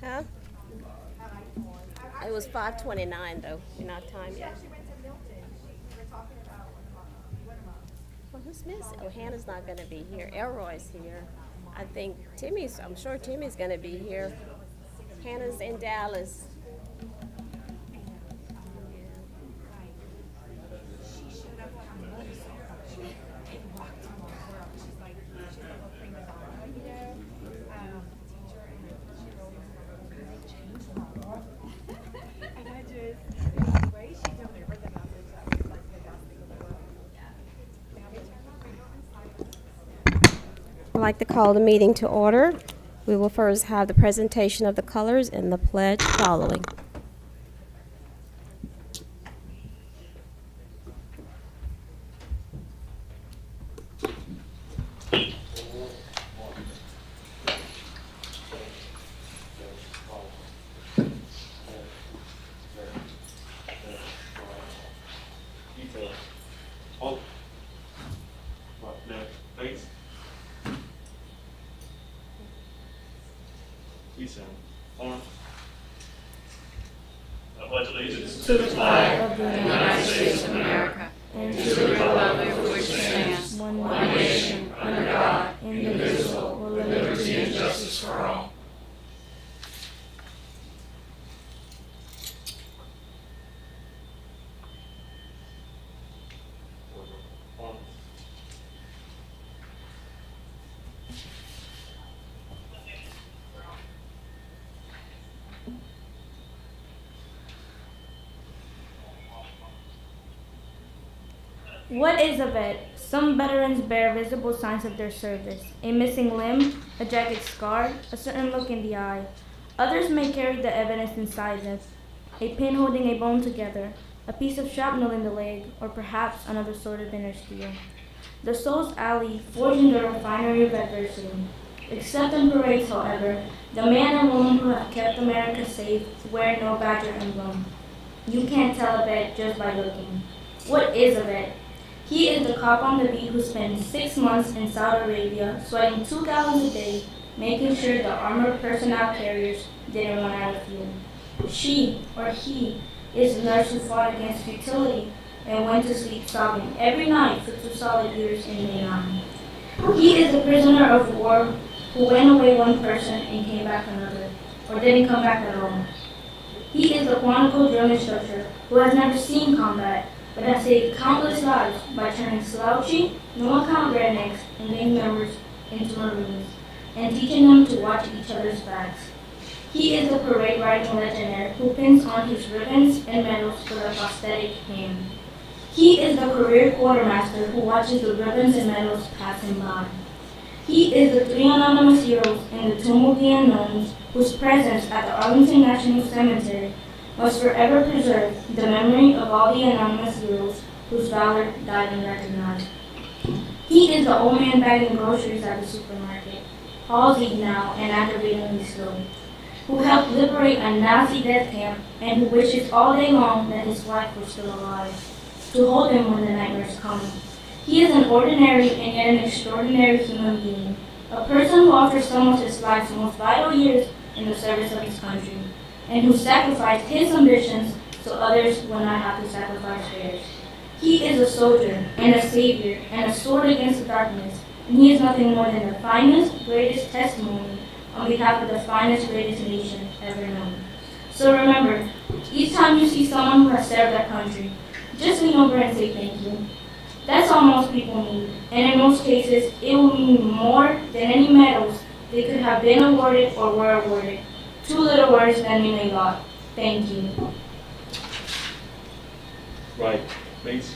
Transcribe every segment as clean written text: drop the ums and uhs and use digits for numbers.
Huh? It was 5:29 though. We're not time yet. Well, who's missing? Oh, Hannah's not going to be here. Elroy's here. I think I'm sure Timmy's going to be here. Hannah's in Dallas. I'd like to call the meeting to order. We will first have the presentation of the colors and the pledge following. To the flag of the United States of America and to the republic for which it stands, one nation, under God, indivisible, with liberty and justice for all. What is a vet? Some veterans bear visible signs of their service: a missing limb, a jagged scar, a certain look in the eye. Others may carry the evidence inside them: a pin holding a bone together, a piece of shrapnel in the leg, or perhaps another sort of inner steel. The soul's alley, forged in the refinery of adversity. Except in parades, however, the man and woman who have kept America safe wear no badger emblem. You can't tell a vet just by looking. What is a vet? He is the cop on the beat who spends 6 months in Saudi Arabia sweating 2 gallons a day, making sure the armored personnel carriers didn't run out of fuel. She, or he, is the nurse who fought against futility and went to sleep sobbing every night for 2 solid years in Vietnam. He is the prisoner of war who went away one person and came back another, or didn't come back at all. He is the Quantico drill instructor who has never seen combat, but has saved countless lives by turning slouchy, no-account rednecks and gang members into Marines, and teaching them to watch each other's backs. He is the parade-riding legionnaire who pins on his ribbons and medals with a prosthetic hand. He is the career quartermaster who watches the ribbons and medals pass him by. He is the 3 anonymous heroes in the Tomb of the Unknowns whose presence at the Arlington National Cemetery must forever preserve the memory of all the anonymous heroes whose valor died unrecognized. He is the old man bagging groceries at the supermarket, palsied now and aggravatingly slow, who helped liberate a Nazi death camp and who wishes all day long that his wife were still alive, to hold him when the nightmares come. He is an ordinary and yet an extraordinary human being, a person who offers some of his life's most vital years in the service of his country, and who sacrificed his ambitions so others will not have to sacrifice theirs. He is a soldier and a savior and a sword against the darkness, and he is nothing more than the finest, greatest testimony on behalf of the finest, greatest nation ever known. So remember, each time you see someone who has served their country, just lean over and say thank you. That's all most people need, and in most cases, it will mean more than any medals they could have been awarded or were awarded. 2 little words that mean a lot. Thank you. Right, please.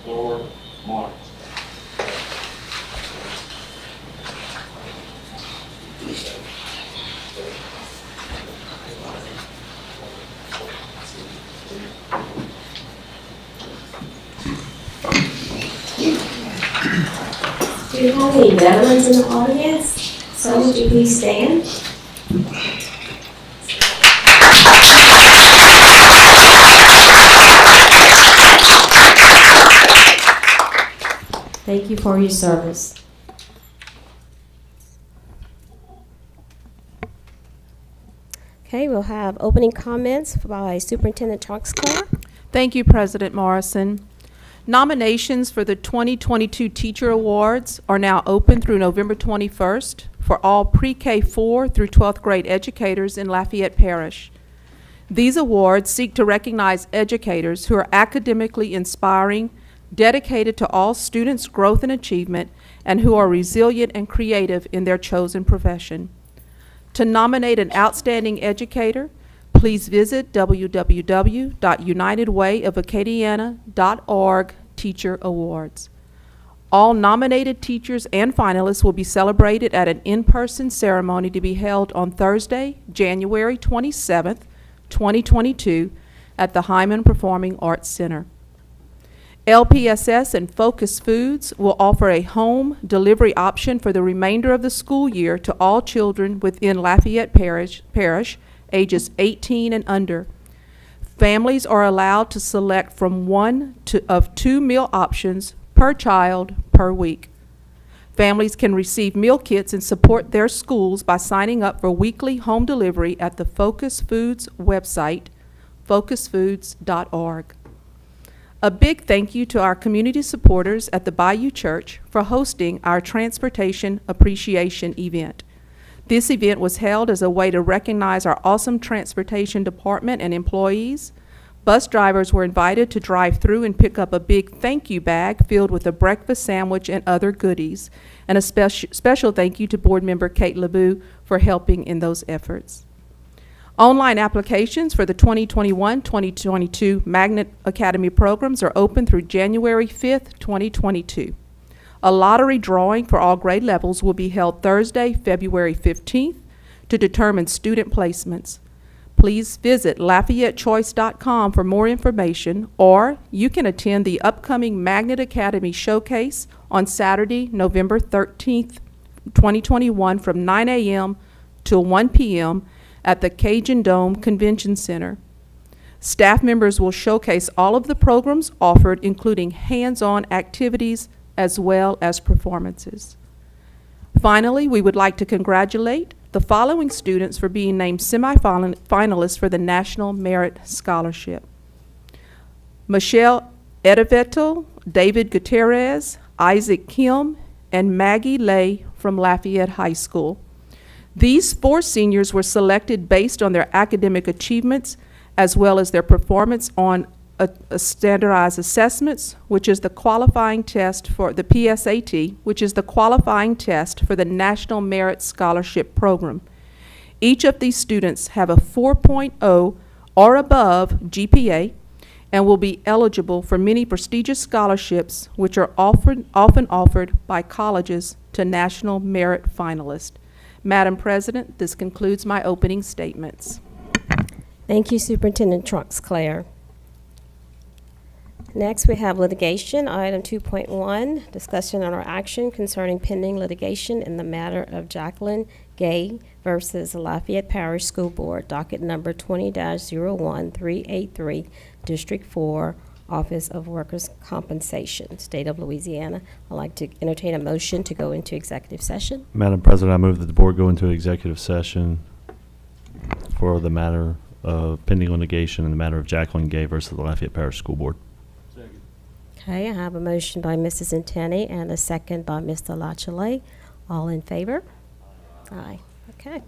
Floor marked. Do you have any veterans in the audience? So would you please stand? Thank you for your service. Okay, we'll have opening comments by Superintendent Troxclair. Thank you, President Morrison. Nominations for the 2022 Teacher Awards are now open through November 21st for all pre-K 4 through 12th grade educators in Lafayette Parish. These awards seek to recognize educators who are academically inspiring, dedicated to all students' growth and achievement, and who are resilient and creative in their chosen profession. To nominate an outstanding educator, please visit www.unitedwayofacadiana.org Teacher Awards. All nominated teachers and finalists will be celebrated at an in-person ceremony to be held on Thursday, January 27th, 2022 at the Hyman Performing Arts Center. LPSS and Focus Foods will offer a home delivery option for the remainder of the school year to all children within Lafayette Parish ages 18 and under. Families are allowed to select from one of two meal options per child per week. Families can receive meal kits and support their schools by signing up for weekly home delivery at the Focus Foods website, focusfoods.org. A big thank you to our community supporters at the Bayou Church for hosting our Transportation Appreciation event. This event was held as a way to recognize our awesome transportation department and employees. Bus drivers were invited to drive through and pick up a big thank you bag filled with a breakfast sandwich and other goodies. And a special thank you to Board Member Kate LeBeau for helping in those efforts. Online applications for the 2021-2022 Magnet Academy programs are open through January 5th, 2022. A lottery drawing for all grade levels will be held Thursday, February 15th to determine student placements. Please visit LafayetteChoice.com for more information, or you can attend the upcoming Magnet Academy Showcase on Saturday, November 13th, 2021 from 9 a.m. till 1 p.m. at the Cajun Dome Convention Center. Staff members will showcase all of the programs offered, including hands-on activities as well as performances. Finally, we would like to congratulate the following students for being named semifinalists for the National Merit Scholarship: Michelle Edevetto, David Gutierrez, Isaac Kim, and Maggie Lay from Lafayette High School. These 4 seniors were selected based on their academic achievements as well as their performance on a standardized assessments, which is the qualifying test for the PSAT, which is the qualifying test for the National Merit Scholarship Program. Each of these students have a 4.0 or above GPA and will be eligible for many prestigious scholarships, which are often offered by colleges to national merit finalists. Madam President, this concludes my opening statements. Thank you, Superintendent Troxclair. Next, we have litigation, item 2.1, discussion on our action concerning pending litigation in the matter of Jacqueline Gay versus Lafayette Parish School Board, docket number 20-01383, District 4, Office of Workers' Compensation, State of Louisiana. I'd like to entertain a motion to go into executive session. Madam President, I move that the board go into executive session for the matter of pending litigation in the matter of Jacqueline Gay versus the Lafayette Parish School Board. Okay, I have a motion by Mrs. Intani and a second by Mr. Lachelet. All in favor? Aye. Okay.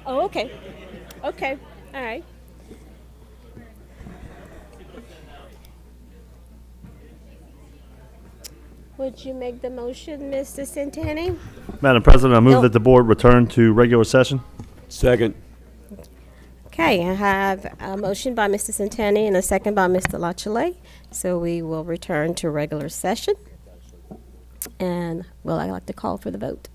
Oh, okay. Okay, all right. Would you make the motion, Mr. Centeni? Madam President, I move No. that the board return to regular session. Second. Okay, I have a motion by Mr. Centeni and a second by Mr. Lachelet. So we will return to regular session. And will I like to call for the vote?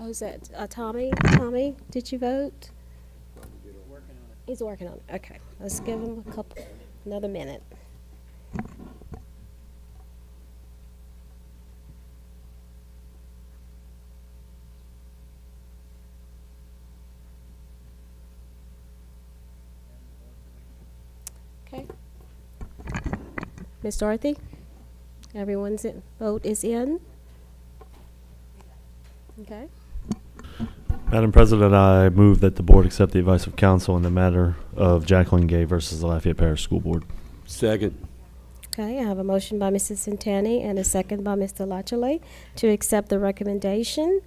Oh, is that Tommy? Tommy, did you vote? He's working on it. Okay, let's give him another minute. Okay. Ms. Dorothy, everyone's vote is in. Okay. Madam President, I move that the board accept the advice of counsel in the matter of Jacqueline Gay versus the Lafayette Parish School Board. Second. Okay, I have a motion by Mrs. Centani and a second by Mr. Lachelet to accept the recommendation.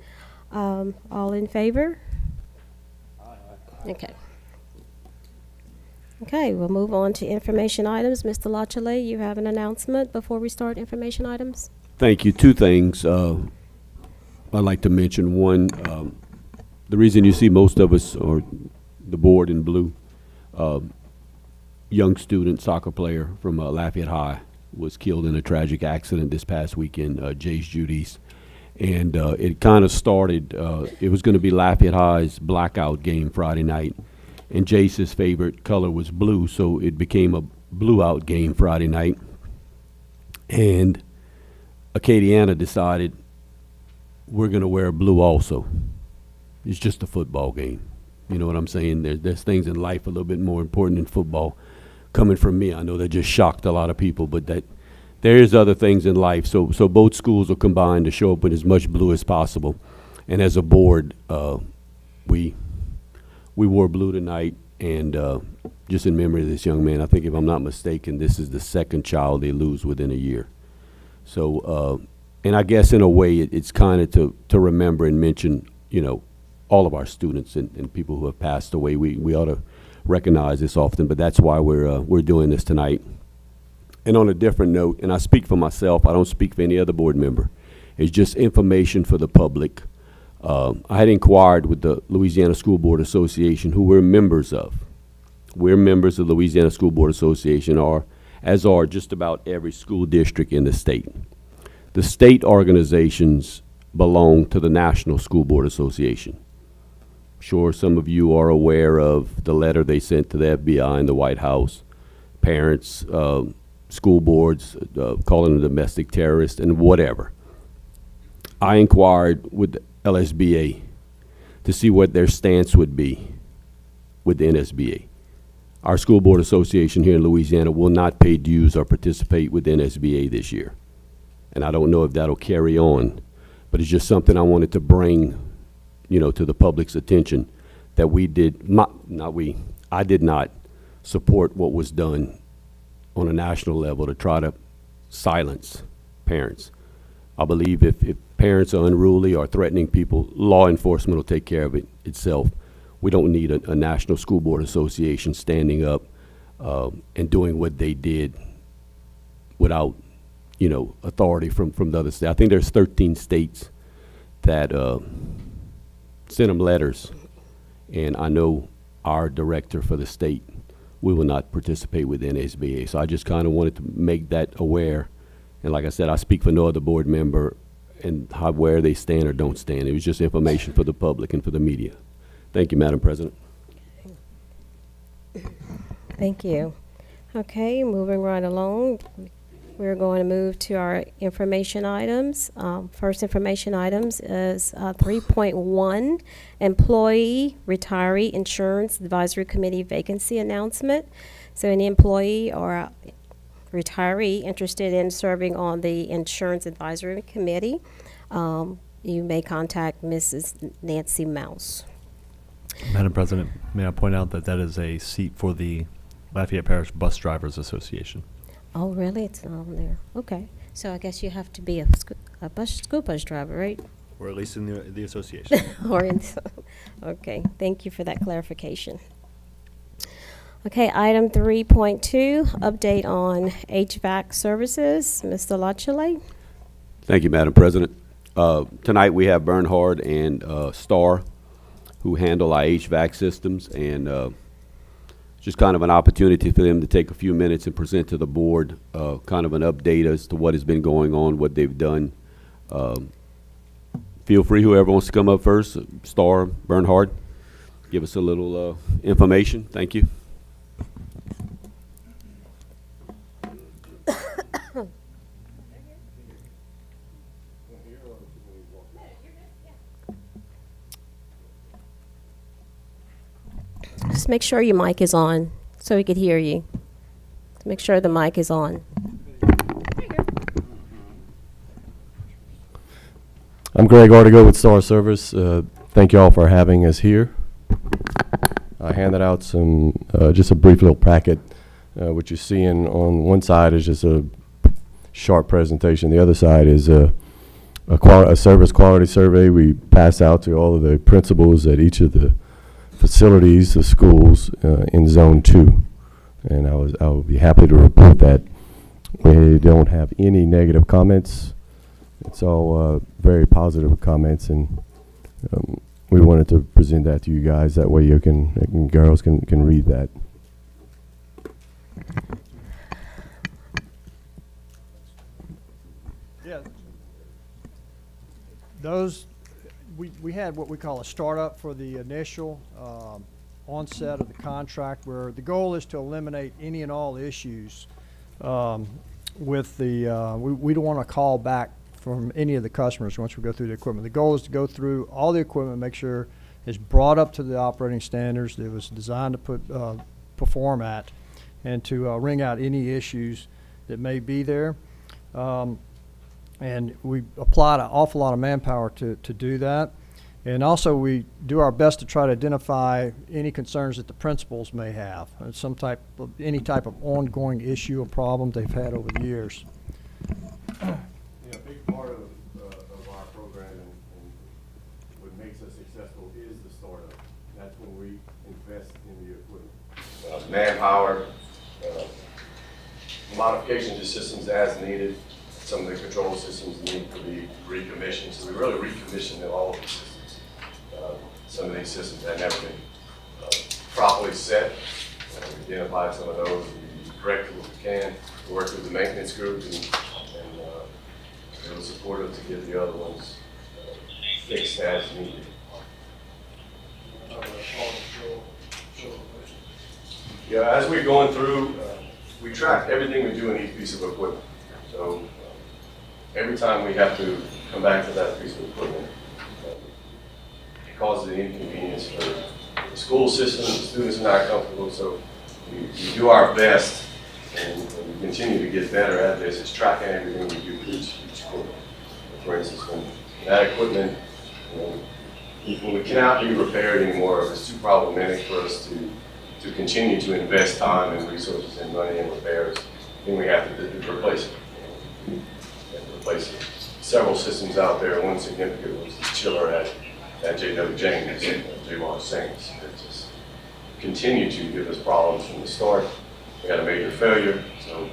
All in favor? Okay. Okay, we'll move on to information items. Mr. Lachelet, you have an announcement before we start information items? Thank you. Two things I'd like to mention. One, the reason you see most of us, or the board in blue, young student soccer player from Lafayette High was killed in a tragic accident this past weekend, Jace Judy's. And it kind of started, it was going to be Lafayette High's blackout game Friday night. And Jace's favorite color was blue, so it became a blue-out game Friday night. And Acadiana decided we're going to wear blue also. It's just a football game. You know what I'm saying? There's things in life a little bit more important than football. Coming from me, I know that just shocked a lot of people, but that there is other things in life. So both schools are combined to show up in as much blue as possible. And as a board, we wore blue tonight, and just in memory of this young man. I think, if I'm not mistaken, this is the second child they lose within a year. So, and I guess in a way it's kind of to remember and mention, you know, all of our students and people who have passed away. We ought to recognize this often, but that's why we're doing this tonight. And on a different note, and I speak for myself, I don't speak for any other board member, it's just information for the public. I had inquired with the Louisiana School Board Association, who we're members of. We're members of the Louisiana School Board Association, as are just about every school district in the state. The state organizations belong to the National School Board Association. Sure, some of you are aware of the letter they sent to the FBI and the White House. Parents, school boards, calling them domestic terrorists and whatever. I inquired with the LSBA to see what their stance would be with the NSBA. Our school board association here in Louisiana will not pay dues or participate with the NSBA this year. And I don't know if that'll carry on, but it's just something I wanted to bring, you know, to the public's attention, that we did not, I did not support what was done on a national level to try to silence parents. I believe if parents are unruly or threatening people, law enforcement will take care of it itself. We don't need a National School Board Association standing up and doing what they did without, you know, authority from the other states. I think there's 13 states that sent them letters, and I know our director for the state, we will not participate with NSBA. So I just kind of wanted to make that aware. And like I said, I speak for no other board member and where they stand or don't stand. It was just information for the public and for the media. Thank you, Madam President. Thank you. Okay, moving right along. We're going to move to our information items. First information items is 3.1, Employee Retiree Insurance Advisory Committee Vacancy Announcement. So any employee or retiree interested in serving on the Insurance Advisory Committee, you may contact Mrs. Nancy Mouse. Madam President, may I point out that that is a seat for the Lafayette Parish Bus Drivers Association. Oh, really? It's not on there. Okay. So I guess you have to be a school bus driver, right? Or at least in the association. Or in, okay. Thank you for that clarification. Okay, item 3.2, update on HVAC services. Mr. Lachele. Thank you, Madam President. Tonight we have Bernhard and Starr who handle our HVAC systems, and just kind of an opportunity for them to take a few minutes and present to the board kind of an update as to what has been going on, what they've done. Feel free, whoever wants to come up first. Starr, Bernhard, give us a little information. Thank you. Just make sure your mic is on so we could hear you. Make sure the mic is on. I'm Greg Artigo with Star Service. Thank you all for having us here. I handed out some, just a brief little packet. What you're seeing on one side is just a short presentation. The other side is a service quality survey we pass out to all of the principals at each of the facilities, the schools in Zone 2. And I will be happy to report that we don't have any negative comments. It's all very positive comments, and we wanted to present that to you guys. That way you can girls can read that. Yeah. Those, we had what we call a startup for the initial onset of the contract, where the goal is to eliminate any and all issues with the, we don't want to call back from any of the customers once we go through the equipment. The goal is to go through all the equipment, make sure it's brought up to the operating standards that it was designed to perform at, and to wring out any issues that may be there. And we applied an awful lot of manpower to do that. And also we do our best to try to identify any concerns that the principals may have, any type of ongoing issue or problem they've had over the years. Yeah, a big part of our program and what makes us successful is the startup. That's when we invest in the equipment. Manpower, modifications to systems as needed. Some of the control systems need to be recommissioned, so we really recommissioned all of the systems. Some of these systems had never been properly set. We identified some of those, we corrected what we can. We worked with the maintenance group, and they were supportive to get the other ones fixed as needed. Yeah, as we're going through, we track everything we do in each piece of equipment. So every time we have to come back to that piece of equipment, it causes an inconvenience for the school system. The students are not comfortable, so we do our best, and we continue to get better at this. It's tracking everything we do for each equipment. For instance, when that equipment, when we cannot be repaired anymore, it's too problematic for us to continue to invest time and resources and money in repairs, then we have to replace it. several systems out there. One significant was the chiller at J.W. James, J.W. Saints, that just continued to give us problems from the start. We had a major failure, so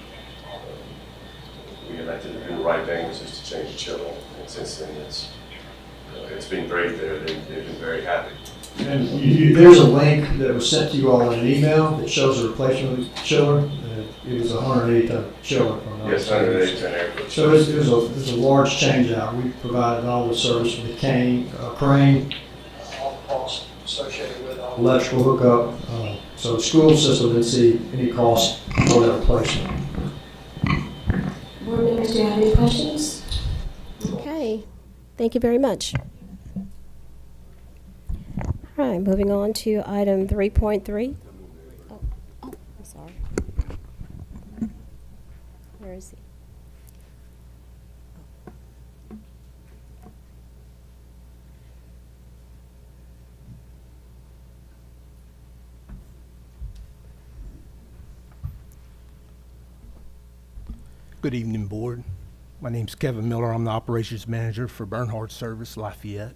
we elected to do the right thing, which is to change the chiller. And since then, it's been great there. They've been very happy. And there's a link that was sent to you all in an email that shows the replacement chiller. It was a 180-ton chiller. Yes, 180-ton air cooler. So it was a large change out. We provided all the service with the crane, all the costs associated with all electrical hookup. So the school system didn't see any cost for that replacement. Board members, do you have any questions? Okay, thank you very much. All right, moving on to item 3.3. Oh, I'm sorry. Where is he? Good evening, Board. My name's Kevin Miller. I'm the Operations Manager for Bernhard Service, Lafayette.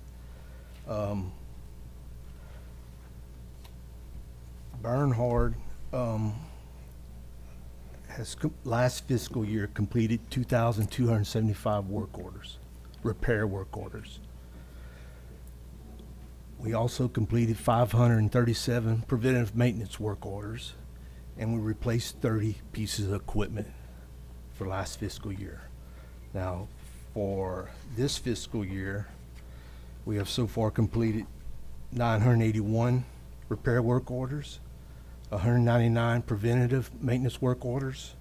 Bernhard has last fiscal year completed 2,275 work orders, repair work orders. We also completed 537 preventive maintenance work orders, and we replaced 30 pieces of equipment for last fiscal year. Now, for this fiscal year, we have so far completed 981 repair work orders, 199 preventative maintenance work orders,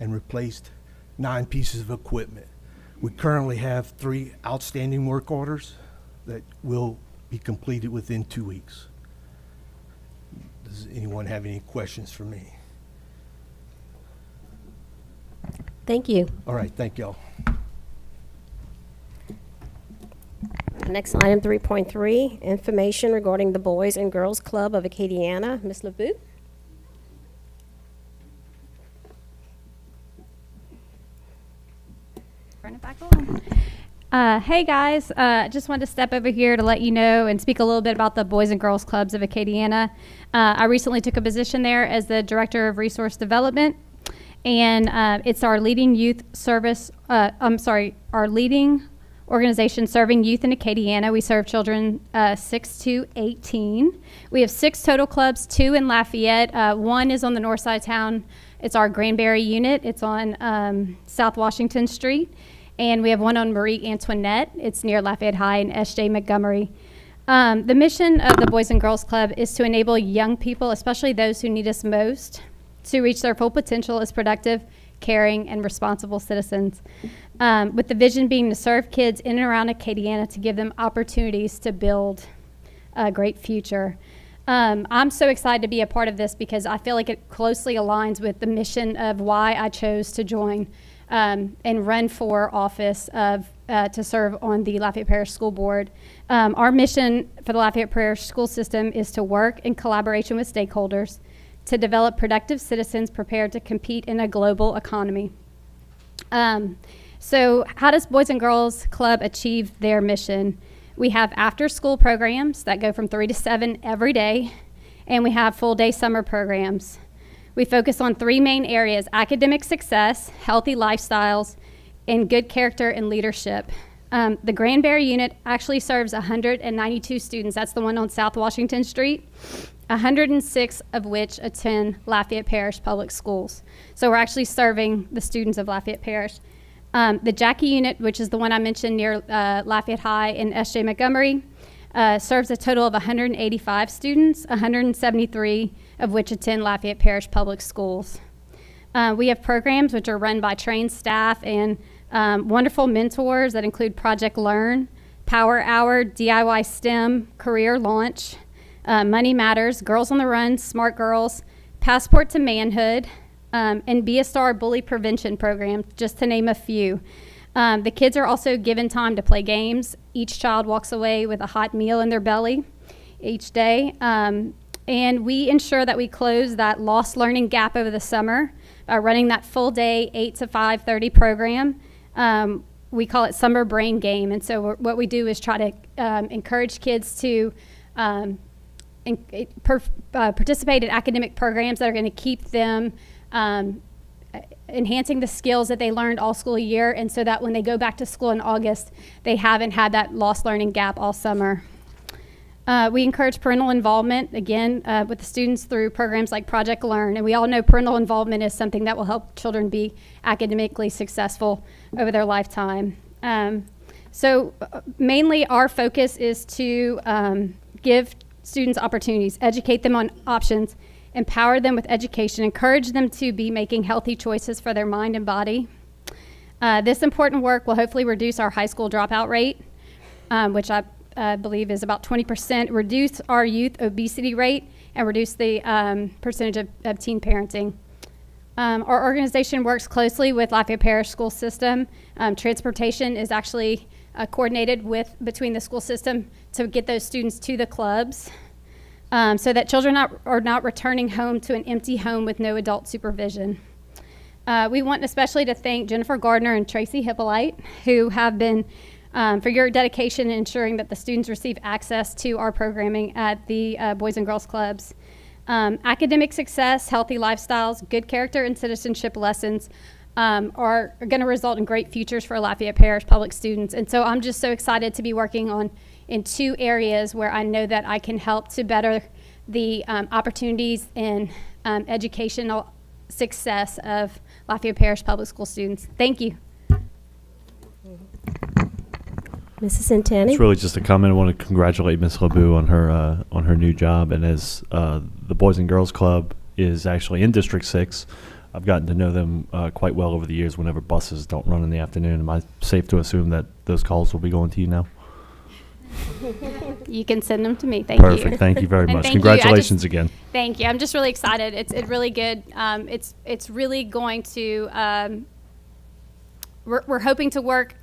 and replaced 9 pieces of equipment. We currently have 3 outstanding work orders that will be completed within 2 weeks. Does anyone have any questions for me? Thank you. All right, thank y'all. Next item 3.3, information regarding the Boys and Girls Club of Acadiana. Ms. LeBoux? Turn it back on. Hey guys, just wanted to step over here to let you know and speak a little bit about the Boys and Girls Clubs of Acadiana. I recently took a position there as the Director of Resource Development, and it's our leading youth service, our leading organization serving youth in Acadiana. We serve children 6 to 18. We have 6 total clubs, 2 in Lafayette. 1 is on the north side of town. It's our Granbury unit. It's on South Washington Street. And we have 1 on Marie Antoinette. It's near Lafayette High and S.J. Montgomery. The mission of the Boys and Girls Club is to enable young people, especially those who need us most, to reach their full potential as productive, caring, and responsible citizens. With the vision being to serve kids in and around Acadiana to give them opportunities to build a great future. I'm so excited to be a part of this because I feel like it closely aligns with the mission of why I chose to join and run for office to serve on the Lafayette Parish School Board. Our mission for the Lafayette Parish School System is to work in collaboration with stakeholders to develop productive citizens prepared to compete in a global economy. So how does Boys and Girls Club achieve their mission? We have after-school programs that go from 3 to 7 every day, and we have full-day summer programs. We focus on 3 main areas: academic success, healthy lifestyles, and good character and leadership. The Granbury unit actually serves 192 students. That's the one on South Washington Street, 106 of which attend Lafayette Parish Public Schools. So we're actually serving the students of Lafayette Parish. The Jackie unit, which is the one I mentioned near Lafayette High in S.J. Montgomery, serves a total of 185 students, 173 of which attend Lafayette Parish Public Schools. We have programs which are run by trained staff and wonderful mentors that include Project Learn, Power Hour, DIY STEM, Career Launch, Money Matters, Girls on the Run, Smart Girls, Passport to Manhood, and Be a Star Bully Prevention Program, just to name a few. The kids are also given time to play games. Each child walks away with a hot meal in their belly each day. And we ensure that we close that lost learning gap over the summer by running that full day 8 to 5:30 program we call it summer brain game. And so what we do is try to encourage kids to participate in academic programs that are going to keep them enhancing the skills that they learned all school year, and so that when they go back to school in August, they haven't had that lost learning gap all summer. We encourage parental involvement, again, with the students through programs like Project Learn, and we all know parental involvement is something that will help children be academically successful over their lifetime. So mainly our focus is to give students opportunities, educate them on options, empower them with education, encourage them to be making healthy choices for their mind and body. This important work will hopefully reduce our high school dropout rate, which I believe is about 20%, reduce our youth obesity rate, and reduce the percentage of teen parenting. Our organization works closely with Lafayette Parish school system. Transportation is actually coordinated between the school system to get those students to the clubs, so that children are not returning home to an empty home with no adult supervision. We want especially to thank Jennifer Gardner and Tracy Hippolyte, who have been for your dedication in ensuring that the students receive access to our programming at the Boys and Girls Clubs. Academic success, healthy lifestyles, good character and citizenship lessons are going to result in great futures for Lafayette Parish public students. And so I'm just so excited to be working in two areas where I know that I can help to better the opportunities and educational success of Lafayette Parish public school students. Thank you. Mrs. Centenni? It's really just a comment. I want to congratulate Ms. LeBeau on her new job, and as the Boys and Girls Club is actually in District 6, I've gotten to know them quite well over the years whenever buses don't run in the afternoon. Am I safe to assume that those calls will be going to you now? You can send them to me. Thank you. Perfect. Thank you very And much. thank you. Congratulations again. Thank you. I'm just really excited. It's really good. It's really going to. We're hoping to work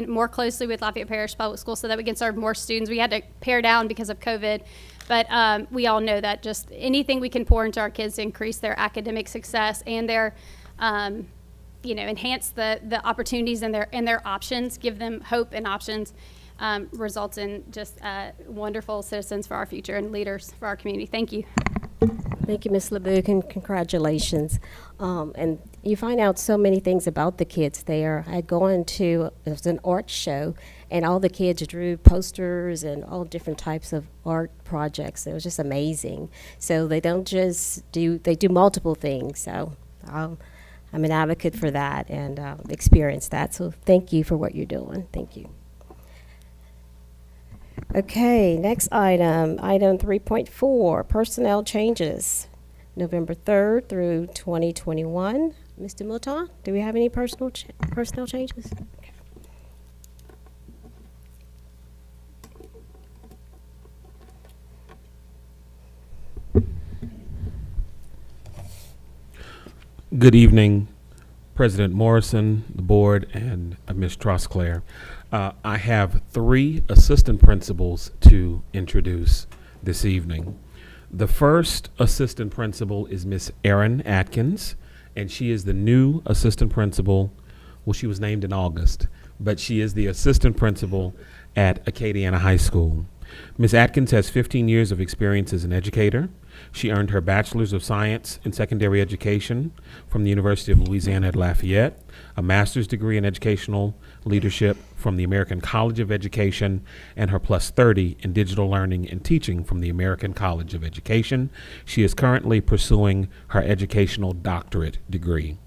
more closely with Lafayette Parish Public Schools so that we can serve more students. We had to pare down because of COVID, but we all know that just anything we can pour into our kids to increase their academic success and their, enhance the opportunities and their options, give them hope and options, results in just wonderful citizens for our future and leaders for our community. Thank you. Thank you, Ms. LeBeau, and congratulations. And you find out so many things about the kids there. I had gone to, it was an art show, and all the kids drew posters and all different types of art projects. It was just amazing. So they don't just they do multiple things. So I'm an advocate for that and experience that. So thank you for what you're doing. Thank you. Okay, next item 3.4, personnel changes, November 3rd through 2021. Mr. Moulton, do we have any personnel changes? Okay. Good evening, President Morrison, the board, and Ms. Trosclair. I have 3 assistant principals to introduce this evening. The first assistant principal is Miss Erin Atkins, and she is the new assistant principal. Well, she was named in August, but she is the assistant principal at Acadiana High School. Ms. Atkins has 15 years of experience as an educator. She earned her Bachelor's of Science in Secondary Education from the University of Louisiana at Lafayette, a master's degree in Educational Leadership from the American College of Education, and her +30 in Digital Learning and Teaching from the American College of Education. She is currently pursuing her educational doctorate degree.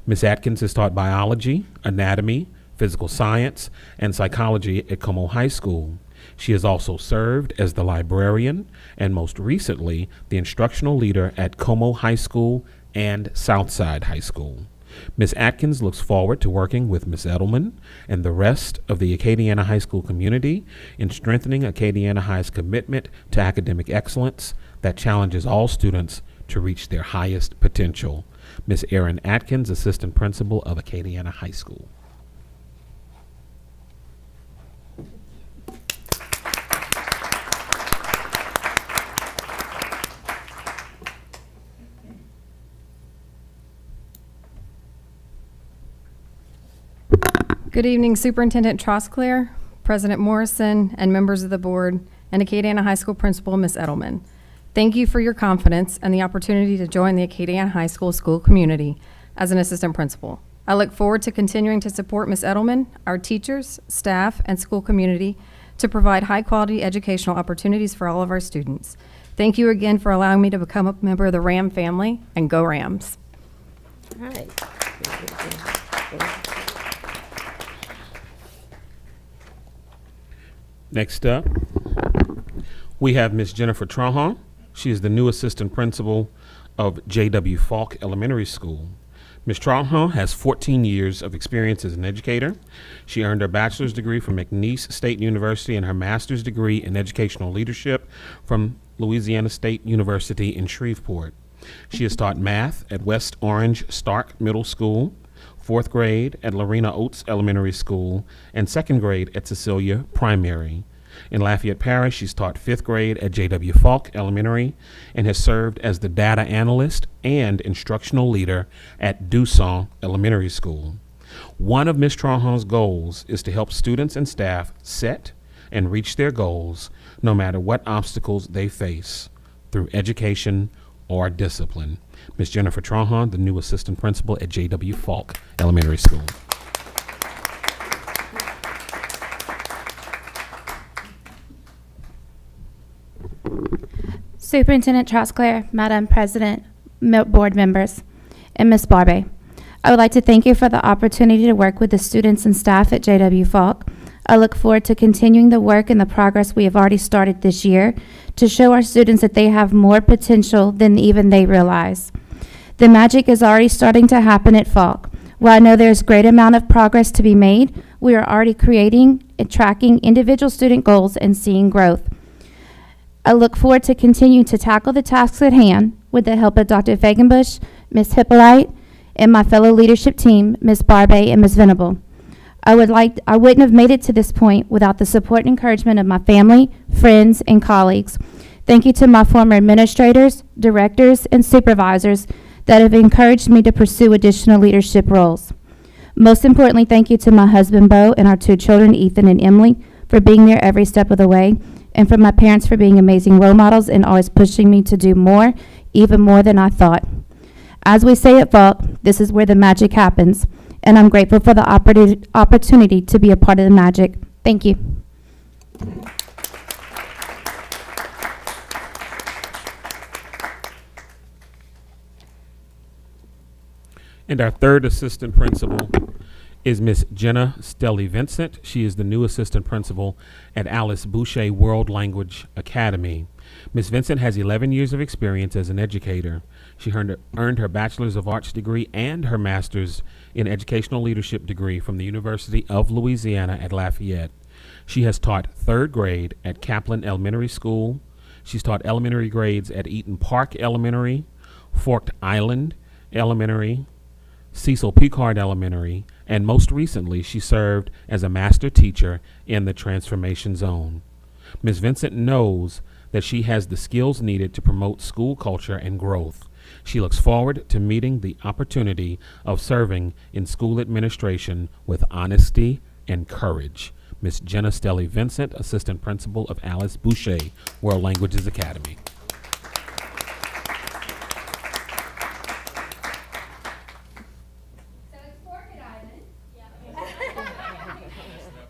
Ms. Atkins has taught biology, anatomy, physical science, and psychology at Como High School. She has also served as the librarian and most recently the instructional leader at Como High School and Southside High School. Ms. Atkins looks forward to working with Ms. Edelman and the rest of the Acadiana High School community in strengthening Acadiana High's commitment to academic excellence that challenges all students to reach their highest potential. Ms. Erin Atkins, Assistant Principal of Acadiana High School. Good evening, Superintendent Trosclair, President Morrison, and members of the board, and Acadiana High School Principal, Ms. Edelman. Thank you for your confidence and the opportunity to join the Acadiana High School community as an assistant principal. I look forward to continuing to support Ms. Edelman, our teachers, staff, and school community to provide high-quality educational opportunities for all of our students. Thank you again for allowing me to become a member of the Ram family, and go Rams. All right. Next up, we have Ms. Jennifer Trahan. She is the new assistant principal of J.W. Falk Elementary School. Ms. Trahan has 14 years of experience as an educator. She earned her bachelor's degree from McNeese State University and her master's degree in educational leadership from Louisiana State University in Shreveport. She has taught math at West Orange Stark Middle School, 4th grade at Lorena Oates Elementary School, and 2nd grade at Cecilia Primary. In Lafayette Parish, she's taught 5th grade at J.W. Falk Elementary and has served as the data analyst and instructional leader at Dusson Elementary School. One of Ms. Trahan's goals is to help students and staff set and reach their goals no matter what obstacles they face through education or discipline. Ms. Jennifer Trahan, the new assistant principal at J.W. Falk Elementary School. Superintendent Trosclair, Madam President, board members, and Ms. Barbe, I would like to thank you for the opportunity to work with the students and staff at J.W. Falk. I look forward to continuing the work and the progress we have already started this year to show our students that they have more potential than even they realize. The magic is already starting to happen at Falk. While I know there is a great amount of progress to be made, we are already creating and tracking individual student goals and seeing growth. I look forward to continuing to tackle the tasks at hand with the help of Dr. Fagenbush, Ms. Hippolyte, and my fellow leadership team, Ms. Barbe and Ms. Venable. I wouldn't have made it to this point without the support and encouragement of my family, friends, and colleagues. Thank you to my former administrators, directors, and supervisors that have encouraged me to pursue additional leadership roles. Most importantly, thank you to my husband, Bo, and our 2 children, Ethan and Emily, for being there every step of the way, and for my parents for being amazing role models and always pushing me to do more, even more than I thought. As we say at Falk, this is where the magic happens, and I'm grateful for the opportunity to be a part of the magic. Thank you. And our third assistant principal is Miss Jenna Stelly Vincent. She is the new assistant principal at Alice Boucher World Language Academy. Ms. Vincent has 11 years of experience as an educator. She earned her Bachelor's of Arts degree and her Master's in Educational Leadership degree from the University of Louisiana at Lafayette. She has taught 3rd grade at Chaplin Elementary School. She's taught elementary grades at Eaton Park Elementary, Forked Island Elementary, Cecil Picard Elementary, and most recently she served as a master teacher in the Transformation Zone. Ms. Vincent knows that she has the skills needed to promote school culture and growth. She looks forward to meeting the opportunity of serving in school administration with honesty and courage. Ms. Jenna Stelly Vincent, Assistant Principal of Alice Boucher World Languages Academy. So it's Forked Island.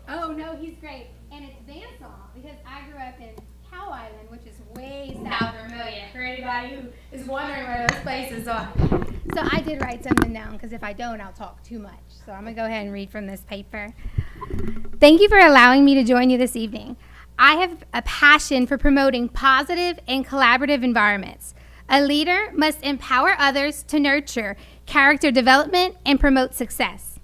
Oh no, he's great. And it's Vansaw because I grew up in Cow Island, which is way south Vermilion, for anybody who is wondering where those places are. So I did write something down because if I don't, I'll talk too much. So I'm going to go ahead and read from this paper. Thank you for allowing me to join you this evening. I have a passion for promoting positive and collaborative environments. A leader must empower others to nurture character development and promote success.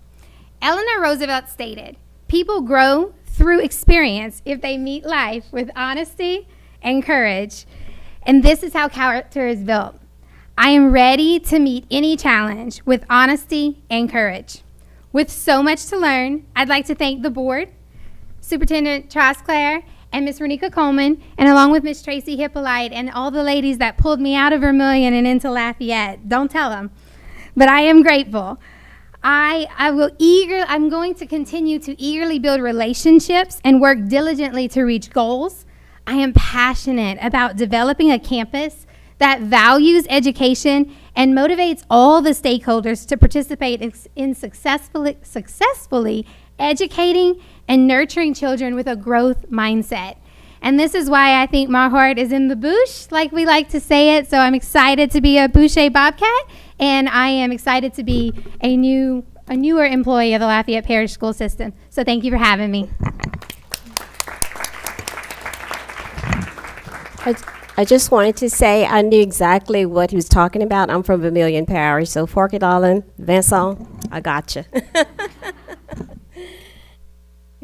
Eleanor Roosevelt stated, "People grow through experience if they meet life with honesty and courage." And this is how character is built. I am ready to meet any challenge with honesty and courage. With so much to learn, I'd like to thank the board, Superintendent Trosclair, and Ms. Renika Coleman, and along with Ms. Tracy Hippolyte and all the ladies that pulled me out of Vermilion and into Lafayette. Don't tell them. But I am grateful. I'm going to continue to eagerly build relationships and work diligently to reach goals. I am passionate about developing a campus that values education and motivates all the stakeholders to participate in successfully educating and nurturing children with a growth mindset. And this is why I think my heart is in the bush, like we like to say it. So I'm excited to be a Boucher Bobcat, and I am excited to be a newer employee of the Lafayette Parish School System. So thank you for having me. I just wanted to say I knew exactly what he was talking about. I'm from Vermilion Parish, so Forked Island, Vincent, I gotcha.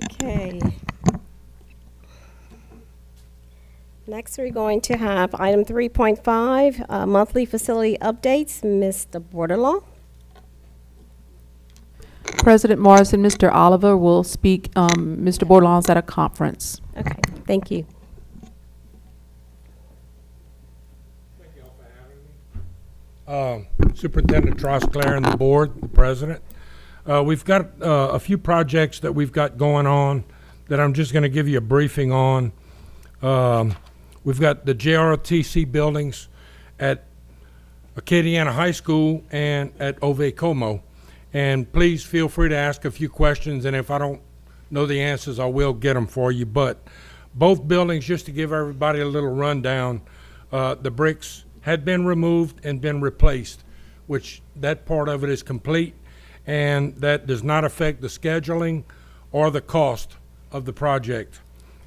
Okay. Next, we're going to have item 3.5, monthly facility updates. Mr. Bordelon. President Morrison, Mr. Oliver will speak. Mr. Bordelon's at a conference. Okay, thank you. Superintendent Trosclair and the board, the president. We've got a few projects that we've got going on that I'm just going to give you a briefing on. We've got the JROTC buildings at Acadiana High School and at Hvac. And please feel free to ask a few questions, and if I don't know the answers, I will get them for you. But both buildings, just to give everybody a little rundown, the bricks had been removed and been replaced, which that part of it is complete, and that does not affect the scheduling or the cost of the project.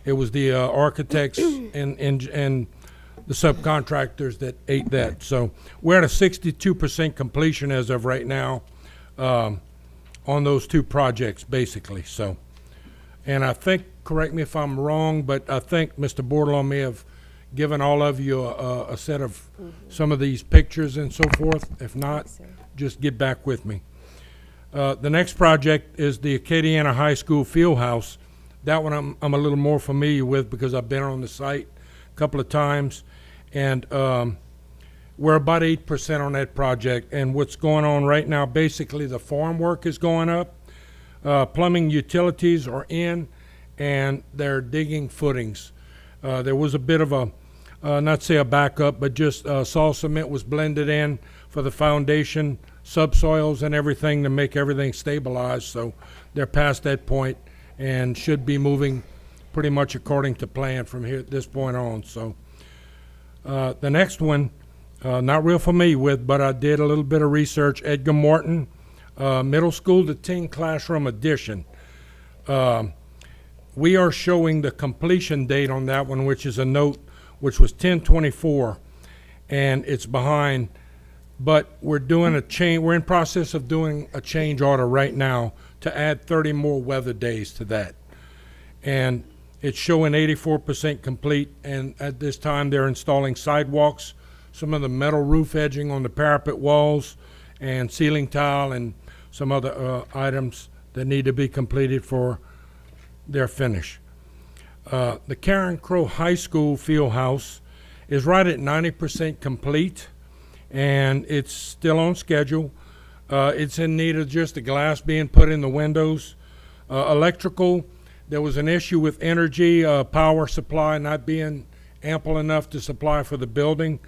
It was the architects and the subcontractors that ate that. So we're at a 62% completion as of right now on those two projects, basically. So, and I think, correct me if I'm wrong, but I think Mr. Bordelon may have given all of you a set of some of these pictures and so forth. If not, just get back with me. The next project is the Acadiana High School Field House. That one I'm a little more familiar with because I've been on the site a couple of times, and we're about 8% on that project. And what's going on right now, basically the farm work is going up, plumbing utilities are in, and they're digging footings. There was a bit of a, not say a backup, but just saw cement was blended in for the foundation, subsoils and everything to make everything stabilized. So they're past that point and should be moving pretty much according to plan from here at this point on. So the next one, not real familiar with, but I did a little bit of research. Edgar Morton Middle School, the teen classroom addition. We are showing the completion date on that one, which is a note, which was 10/24, and it's behind. But we're doing a change. We're in process of doing a change order right now to add 30 more weather days to that, and it's showing 84% complete. And at this time, they're installing sidewalks, some of the metal roof edging on the parapet walls, and ceiling tile, and some other items that need to be completed for their finish. The Karen Crow High School Field House is right at 90% complete, and it's still on schedule. It's in need of just the glass being put in the windows. Electrical, there was an issue with energy, power supply not being ample enough to supply for the building,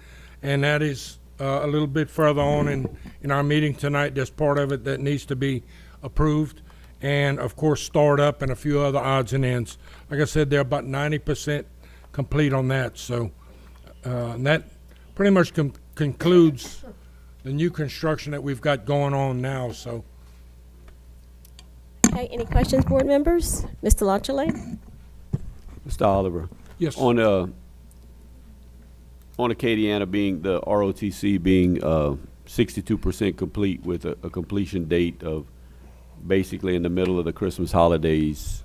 and that is a little bit further on in our meeting tonight. There's part of it that needs to be approved, and of course start up and a few other odds and ends. Like I said, they're about 90% complete on that. So and that pretty much concludes the new construction that we've got going on now. So, Okay, any questions, board members? Mr. Lachele? Mr. Oliver. yes, On Acadiana being, the ROTC being 62% complete with a completion date of basically in the middle of the Christmas holidays,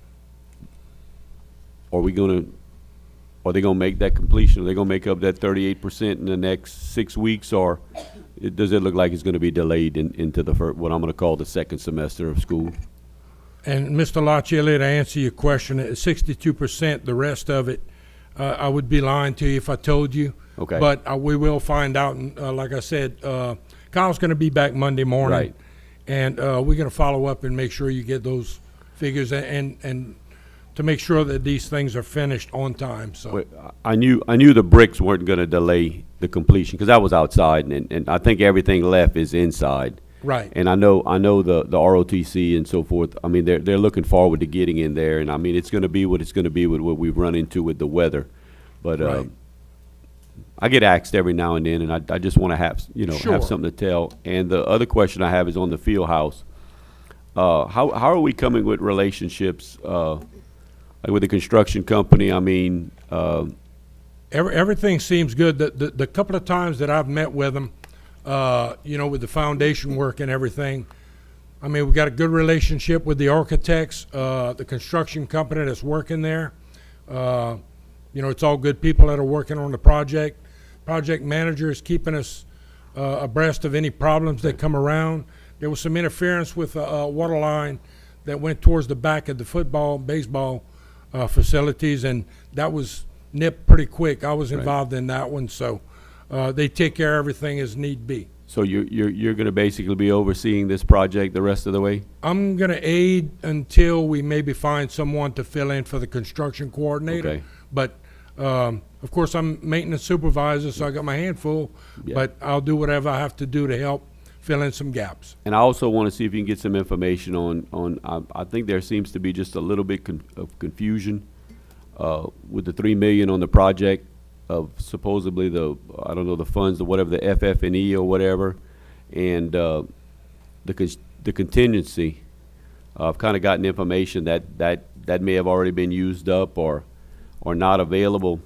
are they gonna make that completion? Are they gonna make up that 38% in the next 6 weeks, or does it look like it's gonna be delayed into the what I'm gonna call the second semester of school? and Mr. Lachele, to answer your question, at 62%, the rest of it, I would be lying to you if I told you. Okay. But we will find out. And, like I said, Kyle's going to be back Monday morning. Right. And we're going to follow up and make sure you get those figures and to make sure that these things are finished on time. So Wait, I knew the bricks weren't going to delay the completion because I was outside, and I think everything left is inside. right. And I know the ROTC and so forth. I mean, they're looking forward to getting in there, and I mean, it's going to be what it's going to be with what we've run into with the weather. But Right. I get asked every now and then, and I just want to have Sure. have something to tell. And the other question I have is on the field house. How are we coming with relationships like with the construction company? I mean, Everything seems good. The couple of times that I've met with them, with the foundation work and everything, I mean, we got a good relationship with the architects, the construction company that's working there. It's all good people that are working on the project. Project manager is keeping us abreast of any problems that come around. There was some interference with a water line that went towards the back of the football, baseball facilities, and that was nipped pretty quick. I was involved in that one, so they take care of everything as need be. so you're going to basically be overseeing this project the rest of the way? I'm going to aid until we maybe find someone to fill in for the construction coordinator. Okay. But, of course, I'm maintenance supervisor, so I got my hand full, Yeah. but I'll do whatever I have to do to help fill in some gaps. And I also want to see if you can get some information on I think there seems to be just a little bit of confusion with the $3 million on the project of supposedly the funds, or whatever, the FF&E or whatever, and the contingency. I've kind of gotten information that may have already been used up or not available.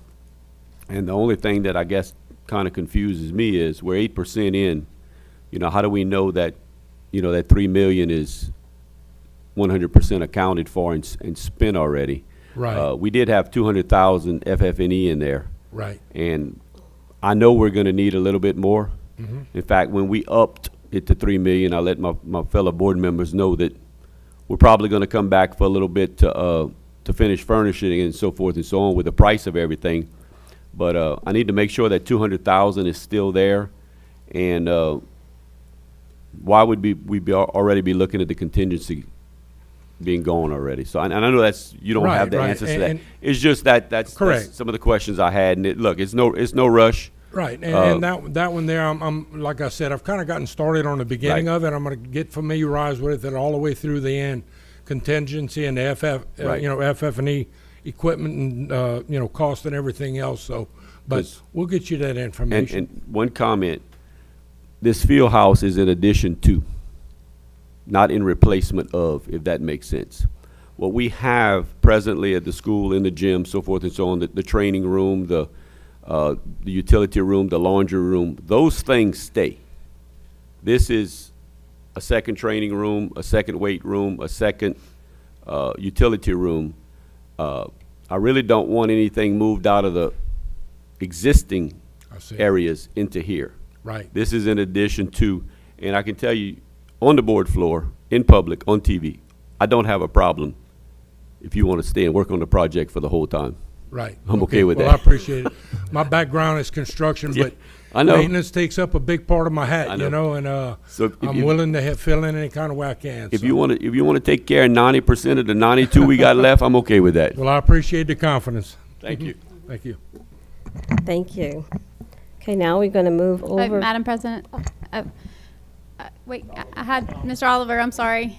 And the only thing that I guess kind of confuses me is we're 8% in. How do we know that, that $3 million is 100% accounted for and spent already? Right. We did have 200,000 FF&E in there. Right. And I know we're going to need a little bit more. In fact, when we upped it to $3 million, I let my fellow board members know that we're probably going to come back for a little bit to finish furnishing and so forth and so on with the price of everything. But I need to make sure that 200,000 is still there. And why would we already be looking at the contingency being gone already? So and I know you don't have the Right. answers to that. And It's just that's Correct. some of the questions I had. And it's no rush. Right, and that one there, I'm like I said, I've kind of gotten started on the beginning Right. of it. I'm going to get familiarized with it all the way through the end. Contingency and the Right. FF&E equipment and cost and everything else. So, but 'Cause- we'll get you that information. And one comment, this field house is in addition to, not in replacement of, if that makes sense. What we have presently at the school, in the gym, so forth and so on, the training room, the utility room, the laundry room, those things stay. This is a second training room, a second weight room, a second utility room. I really don't want anything moved out of the existing I see. areas into here. Right. This is in addition to, and I can tell you, on the board floor, in public, on TV, I don't have a problem if you want to stay and work on the project for the whole time. Right. I'm okay with well, that. I appreciate it. My background is construction, Yeah, but I know. maintenance takes up a big part of my hat, I know. and So if I'm you- willing to fill in any kind of way I can. If so. you want to take care of 90% of the 92 we got left, I'm okay with that. Well, I appreciate the confidence. Thank you. Thank you. Thank you. Okay, now we're going to move over. Madam President, wait, I had Mr. Oliver. I'm sorry.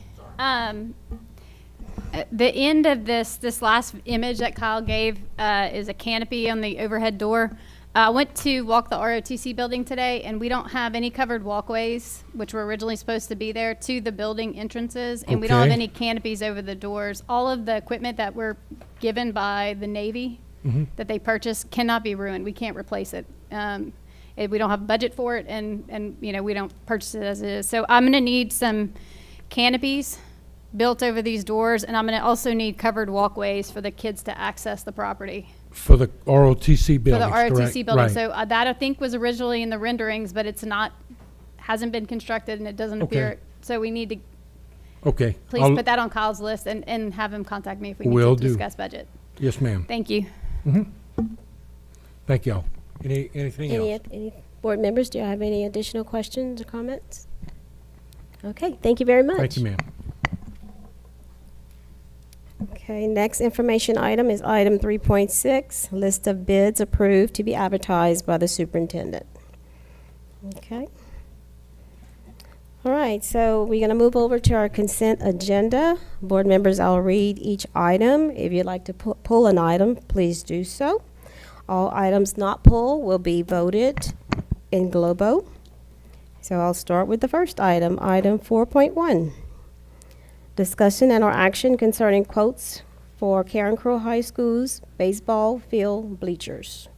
The end of this last image that Kyle gave is a canopy on the overhead door. I went to walk the ROTC building today, and we don't have any covered walkways, which were originally supposed to be there, to the building entrances, and we don't have Okay. any canopies over the doors. All of the equipment that were given by the Navy that they purchased cannot be ruined. We can't replace it. We don't have a budget for it, and we don't purchase it as it is. So I'm going to need some canopies built over these doors, and I'm going to also need covered walkways for the kids to access the property. For the ROTC For buildings, the ROTC correct? building. Right. So that I think was originally in the renderings, but it's not, hasn't been constructed, and it doesn't appear. Okay. So we need to Okay. please I'll- put that on Kyle's list and have him contact me if we need Will to do. discuss budget. Yes, ma'am. Thank you. Thank y'all. Anything else? Any board members, do you have any additional questions or comments? Okay, thank you very much. Thank you, ma'am. Okay, next information item is item 3.6, list of bids approved to be advertised by the superintendent. Okay. All right, so we're going to move over to our consent agenda. Board members, I'll read each item. If you'd like to pull an item, please do so. All items not pulled will be voted in globo. So I'll start with the first item, item 4.1. Discussion and or action concerning quotes for Karen Crowe High School's baseball field bleachers.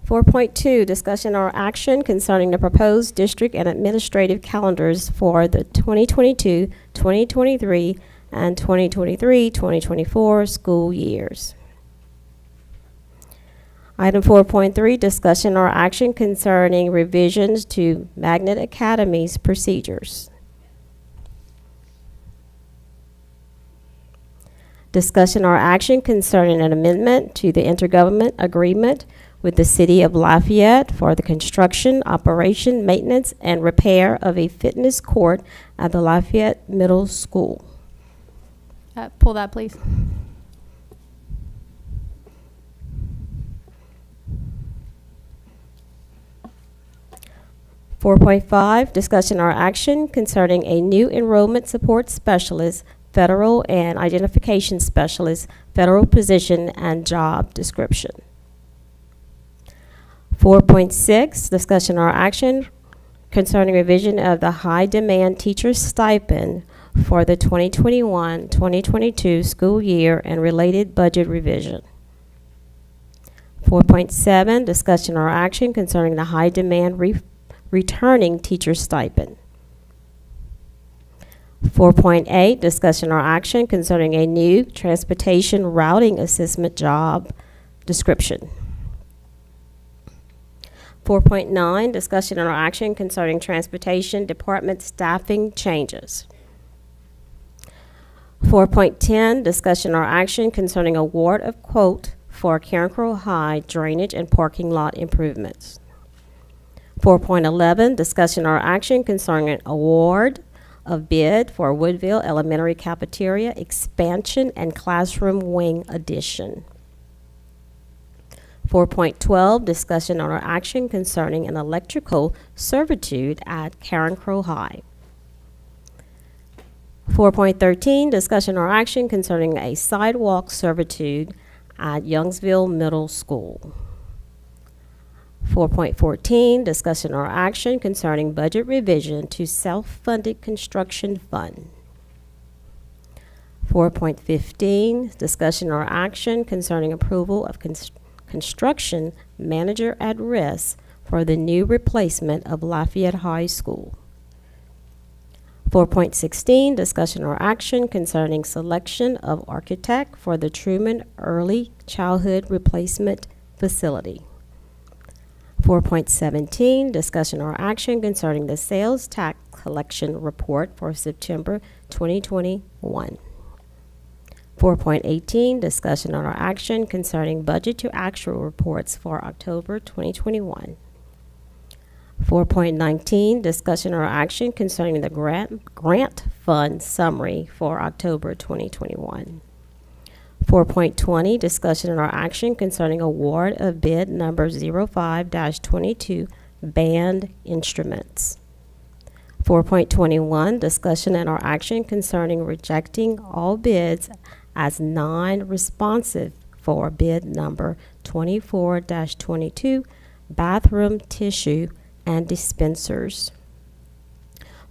4.2, discussion or action concerning the proposed district and administrative calendars for the 2022, 2023, and 2023-2024 school years. Item 4.3, discussion or action concerning revisions to Magnet Academy's procedures. Discussion or action concerning an amendment to the intergovernment agreement with the City of Lafayette for the construction, operation, maintenance, and repair of a fitness court at the Lafayette Middle School. Pull that, please. .5, discussion or action concerning a new enrollment support specialist, federal and identification specialist, federal position and job description. 4.6, discussion or action concerning revision of the high demand teacher stipend for the 2021-2022 school year and related budget revision. 4.7, discussion or action concerning the high demand returning teacher stipend. 4.8, discussion or action concerning a new transportation routing assessment job description. 4.9, discussion or action concerning transportation department staffing changes. 4.10, discussion or action concerning award of quote for Karen Crowe High drainage and parking lot improvements. 4.11, discussion or action concerning an award of bid for Woodville Elementary Cafeteria expansion and classroom wing addition. 4.12, discussion or action concerning an electrical servitude at Karen Crowe High. 4.13, discussion or action concerning a sidewalk servitude at Youngsville Middle School. 4.14, discussion or action concerning budget revision to self-funded construction fund. 4.15, discussion or action concerning approval of construction manager at risk for the new replacement of Lafayette High School. 4.16, discussion or action concerning selection of architect for the Truman Early Childhood Replacement Facility. 4.17, discussion or action concerning the sales tax collection report for September 2021. 4.18, discussion or action concerning budget to actual reports for October 2021. 4.19, discussion or action concerning the grant fund summary for October 2021. 4.20, discussion or action concerning award of bid number 05-22 band instruments. 4.21, discussion and or action concerning rejecting all bids as non-responsive for bid number 24-22 bathroom tissue and dispensers.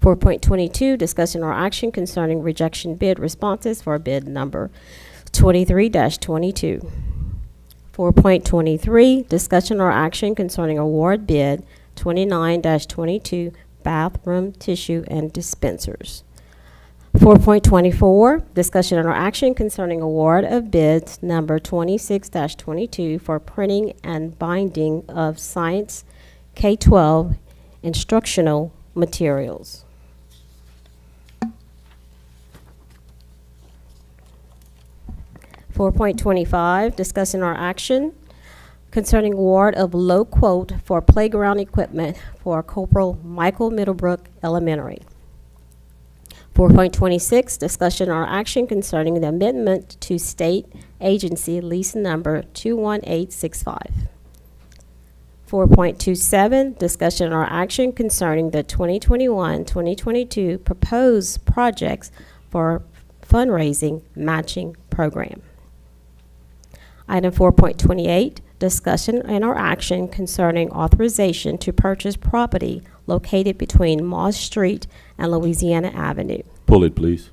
4.22, discussion or action concerning rejection bid responses for bid number 23-22. 4.23, discussion or action concerning award bid 29-22 bathroom tissue and dispensers. 4.24, discussion or action concerning award of bids number 26-22 for printing and binding of science K-12 instructional materials. 4.25, discussion or action concerning award of low quote for playground equipment for Corporal Michael Middlebrook Elementary. 4.26, discussion or action concerning the amendment to state agency lease number 21865. 4.27, discussion or action concerning the 2021-2022 proposed projects for fundraising matching program. Item 4.28, discussion and or action concerning authorization to purchase property located between Moss Street and Louisiana Avenue. Pull it, please.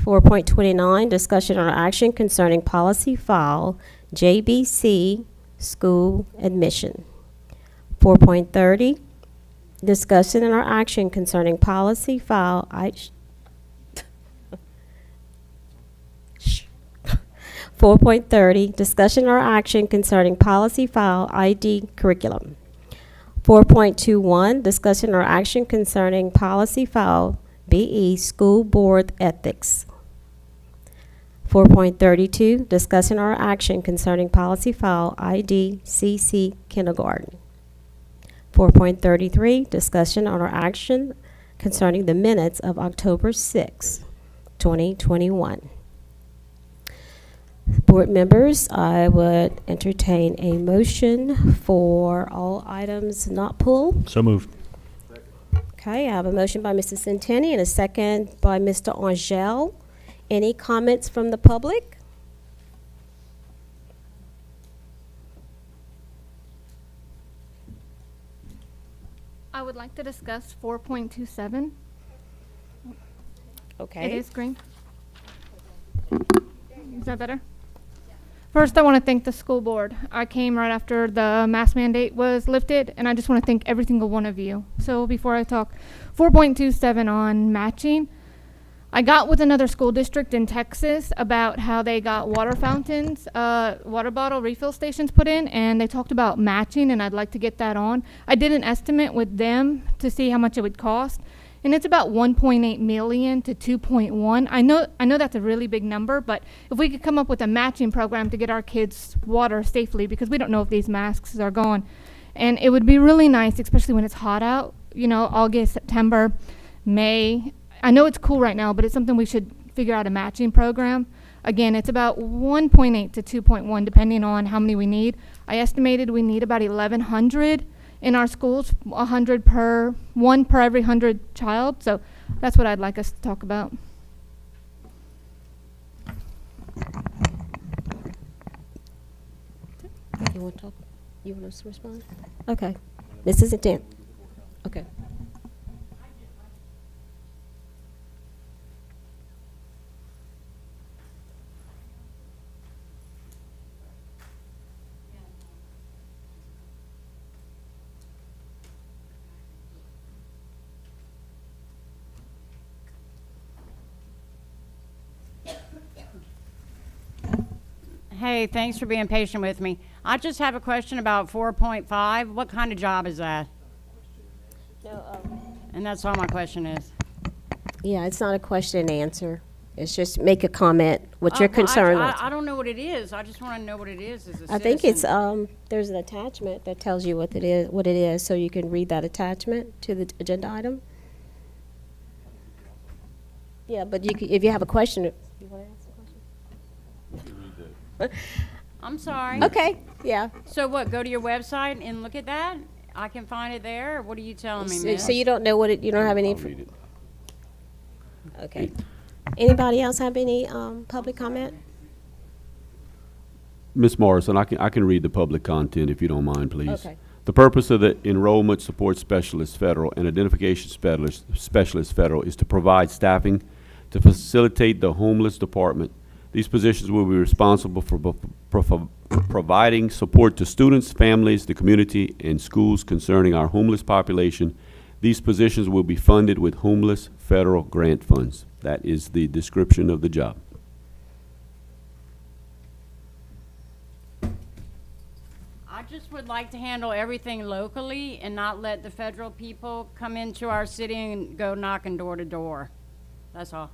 .29, discussion or action concerning policy file JBC school admission. 4.30, discussion and or action concerning policy file 4.30, discussion or action concerning policy file ID curriculum. 4.21, discussion or action concerning policy file BE school board ethics. 4.32, discussion or action concerning policy file ID CC kindergarten. 4.33, discussion or action concerning the minutes of October 6, 2021. Board members, I would entertain a motion for all items not pulled. So moved. Okay, I have a motion by Mr. Centeni and a second by Mr. Angel. Any comments from the public? I would like to discuss 4.27. Okay. It is green. Is that better? First, I want to thank the school board. I came right after the mask mandate was lifted, and I just want to thank every single one of you. So before I talk, 4.27 on matching, I got with another school district in Texas about how they got water fountains, water bottle refill stations put in, and they talked about matching, and I'd like to get that on. I did an estimate with them to see how much it would cost, and it's about 1.8 million to 2.1. I know that's a really big number, but if we could come up with a matching program to get our kids water safely, because we don't know if these masks are gone, and it would be really nice, especially when it's hot out, you know, August, September, May. I know it's cool right now, but it's something we should figure out a matching program. Again, it's about 1.8 to 2.1, depending on how many we need. I estimated we need about 1,100 in our schools, 100 per, one per every 100 child. So that's what I'd like us to talk about. You want to talk? You want us to respond? Okay. This is intent. Okay. Hey, thanks for being patient with me. I just have a question about 4.5. What kind of job is that? No, And that's all my question is. yeah, it's not a question and answer. It's just make a comment, what you're Well, concerned with. I don't know what it is. I just want to know what it is as a I think it's, citizen. there's an attachment that tells you what it is, so you can read that attachment to the agenda item. Yeah, but you if you have a question, you want to ask a question? I'm sorry. Okay, yeah. So what, go to your website and look at that? I can find it there? Or what are you telling me, So, miss? so you don't know you don't have any. I'll read it. Okay. Anybody else have any public comment? Ms. Morrison, I can read the public content if you don't mind, please. Okay. The purpose of the Enrollment Support Specialist Federal and Identification Specialist Federal is to provide staffing to facilitate the homeless department. These positions will be responsible for providing support to students, families, the community, and schools concerning our homeless population. These positions will be funded with homeless federal grant funds. That is the description of the job. I just would like to handle everything locally and not let the federal people come into our city and go knocking door to door. That's all.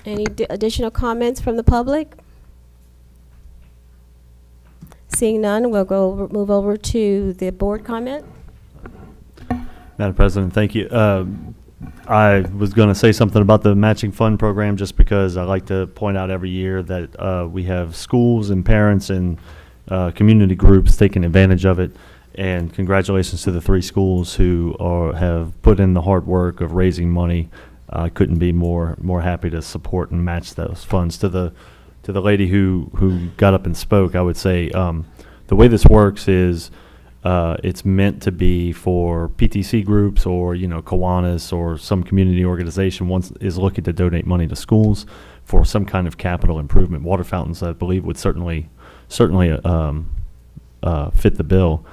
Any additional comments from the public? Seeing none, we'll move over to the board comment. Madam President, thank you. I was going to say something about the matching fund program just because I like to point out every year that we have schools and parents and community groups taking advantage of it. And congratulations to the 3 schools who have put in the hard work of raising money. I couldn't be more happy to support and match those funds. To the lady who got up and spoke, I would say the way this works is it's meant to be for PTC groups or Kiwanis or some community organization is looking to donate money to schools for some kind of capital improvement. Water fountains, I believe, would certainly fit the bill.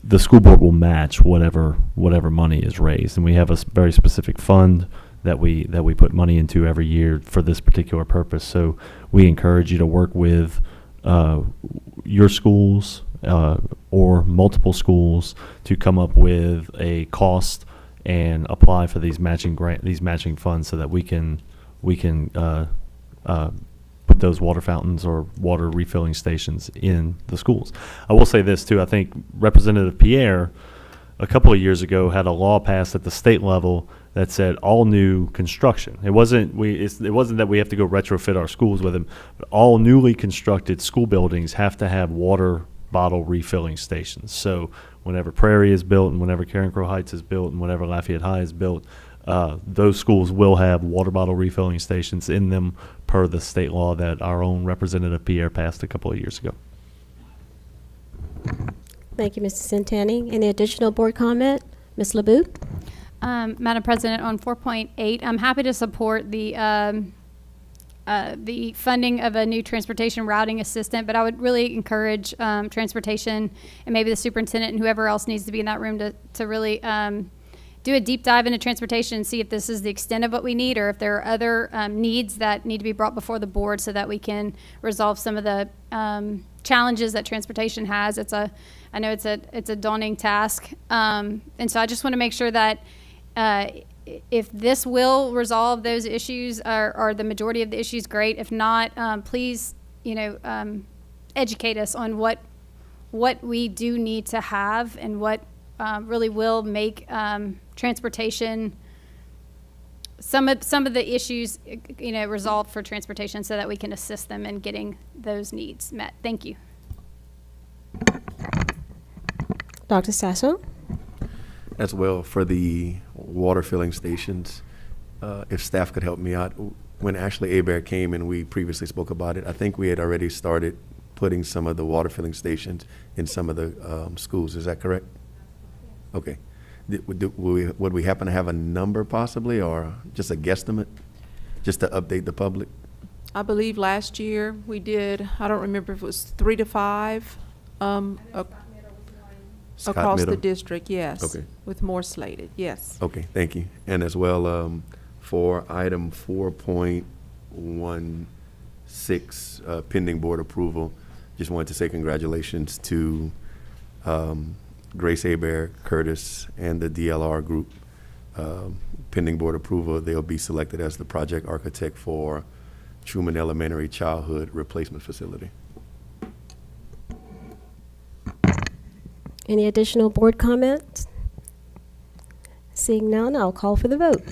The school board will match whatever money is raised, and we have a very specific fund that we put money into every year for this particular purpose. So we encourage you to work with your schools or multiple schools to come up with a cost and apply for these matching funds so that we can put those water fountains or water refilling stations in the schools. I will say this too. I think Representative Pierre a couple of years ago had a law passed at the state level that said all new construction. It wasn't that we have to go retrofit our schools with them, but all newly constructed school buildings have to have water bottle refilling stations. So whenever Prairie is built and whenever Karen Crow Heights is built and whenever Lafayette High is built, those schools will have water bottle refilling stations in them per the state law that our own Representative Pierre passed a couple of years ago. Thank you, Mr. Centani. Any additional board comment? Ms. LeBoux? Madam President, on 4.8, I'm happy to support the funding of a new transportation routing assistant, but I would really encourage transportation and maybe the superintendent and whoever else needs to be in that room to really do a deep dive into transportation and see if this is the extent of what we need or if there are other needs that need to be brought before the board so that we can resolve some of the challenges that transportation has. I know it's a daunting task, and so I just want to make sure that if this will resolve those issues or the majority of the issues, great. If not, please, educate us on what we do need to have and what really will make transportation some of the issues resolved for transportation so that we can assist them in getting those needs met. Thank you. Dr. Sasso? As well, for the water filling stations, if staff could help me out, when Ashley Hebert came and we previously spoke about it, I think we had already started putting some of the water filling stations in some of the schools. Is that correct? Okay. Would we happen to have a number possibly, or just a guesstimate, just to update the public? I believe last year we did, I don't remember if it was 3 to 5 across the district, yes. Okay. With more slated, yes. Okay, thank you. And as well, for item 4.16, pending board approval, just wanted to say congratulations to Grace Hebert, Curtis, and the DLR group. Pending board approval, they'll be selected as the project architect for Truman Elementary Childhood Replacement Facility. Any additional board comments? Seeing none, I'll call for the vote.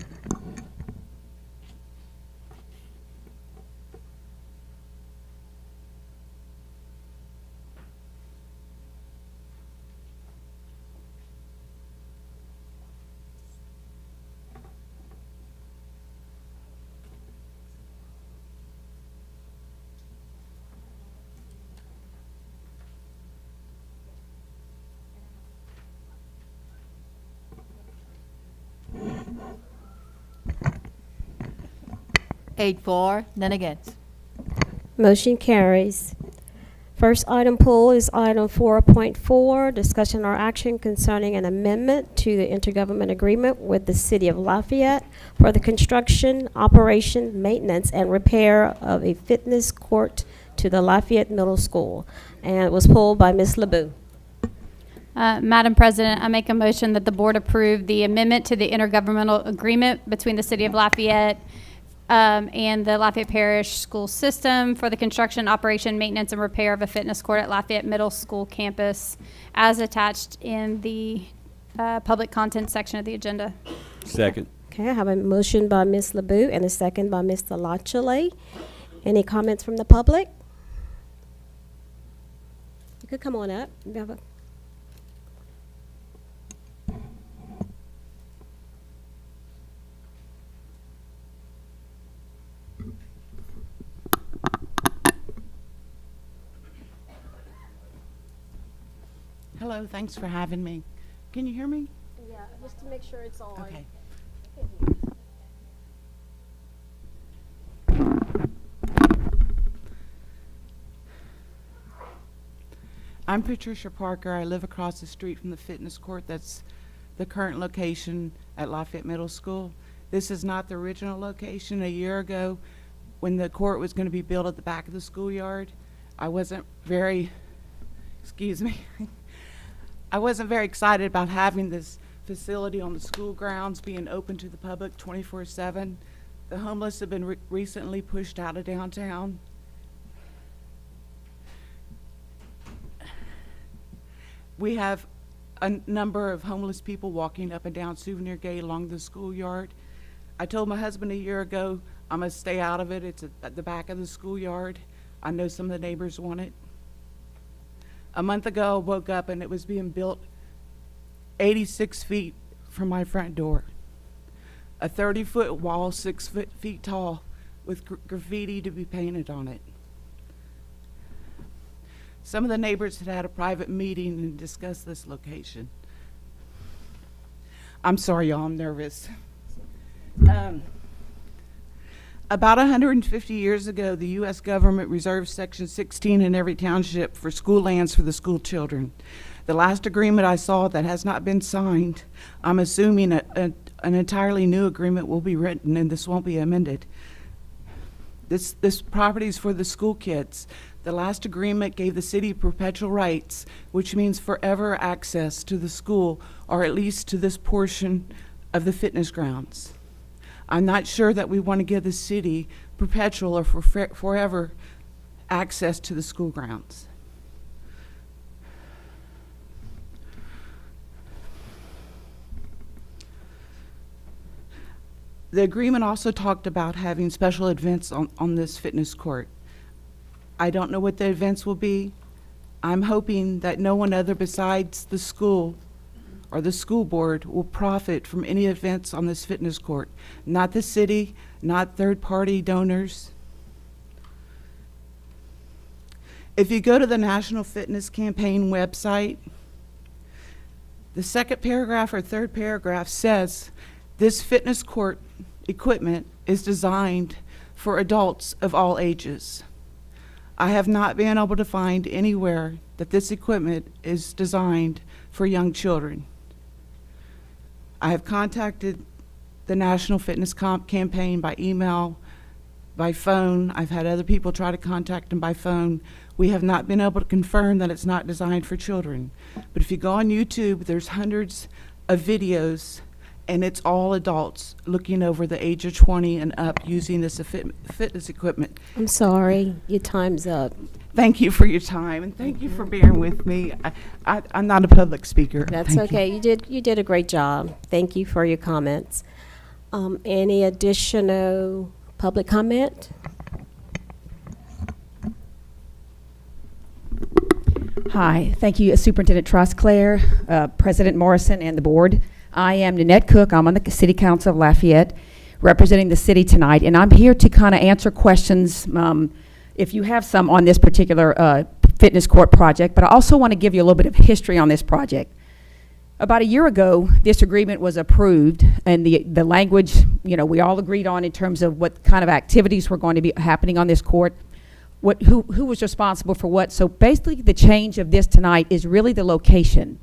Eight for, none against. Motion carries. First item pulled is item 4.4, discussion or action concerning an amendment to the intergovernment agreement with the City of Lafayette for the construction, operation, maintenance, and repair of a fitness court to the Lafayette Middle School. And it was pulled by Ms. LeBoux. Madam President, I make a motion that the board approve the amendment to the intergovernmental agreement between the City of Lafayette and the Lafayette Parish school system for the construction, operation, maintenance, and repair of a fitness court at Lafayette Middle School campus, as attached in the public content section of the agenda. Second. Okay, I have a motion by Ms. LeBoux and a second by Mr. Lachele. Any comments from the public? You could come on up. You have a- Hello, thanks for having me. Can you hear me? Yeah, just to make sure it's on. Okay. I'm Patricia Parker. I live across the street from the fitness court that's the current location at Lafayette Middle School. This is not the original location. A year ago, when the court was going to be built at the back of the schoolyard, I wasn't very, excuse me, I wasn't very excited about having this facility on the school grounds being open to the public 24/7. The homeless have been recently pushed out of downtown. We have a number of homeless people walking up and down Souvenir Gate along the schoolyard. I told my husband a year ago, I'm gonna stay out of it. It's at the back of the schoolyard. I know some of the neighbors want it. A month ago, I woke up and it was being built 86 feet from my front door. A 30-foot wall, 6 feet tall, with graffiti to be painted on it. Some of the neighbors had a private meeting and discussed this location. I'm sorry, y'all, I'm nervous. About 150 years ago, the U.S. government reserved Section 16 in every township for school lands for the school children. The last agreement I saw that has not been signed, I'm assuming an entirely new agreement will be written and this won't be amended. This property is for the school kids. The last agreement gave the city perpetual rights, which means forever access to the school, or at least to this portion of the fitness grounds. I'm not sure that we want to give the city perpetual or forever access to the school grounds. The agreement also talked about having special events on this fitness court. I don't know what the events will be. I'm hoping that no one other besides the school or the school board will profit from any events on this fitness court. Not the city, not third-party donors. If you go to the National Fitness Campaign website, the second paragraph or third paragraph says, this fitness court equipment is designed for adults of all ages. I have not been able to find anywhere that this equipment is designed for young children. I have contacted the National Fitness Campaign by email, by phone. I've had other people try to contact them by phone. We have not been able to confirm that it's not designed for children. But if you go on YouTube, there's hundreds of videos, and it's all adults looking over the age of 20 and up using this fitness equipment. I'm sorry, your time's up. Thank you for your time, and thank you for bearing with me. I'm not a public speaker. That's Thank okay. You did a great job. Thank you for your comments. Any additional public comment? Hi, thank you, Superintendent Trostclair, President Morrison, and the board. I am Nanette Cook. I'm on the City Council of Lafayette, representing the city tonight, and I'm here to kind of answer questions, if you have some, on this particular fitness court project, but I also want to give you a little bit of history on this project. About a year ago, this agreement was approved, and the language, you know, we all agreed on in terms of what kind of activities were going to be happening on this court, who was responsible for what. So basically, the change of this tonight is really the location.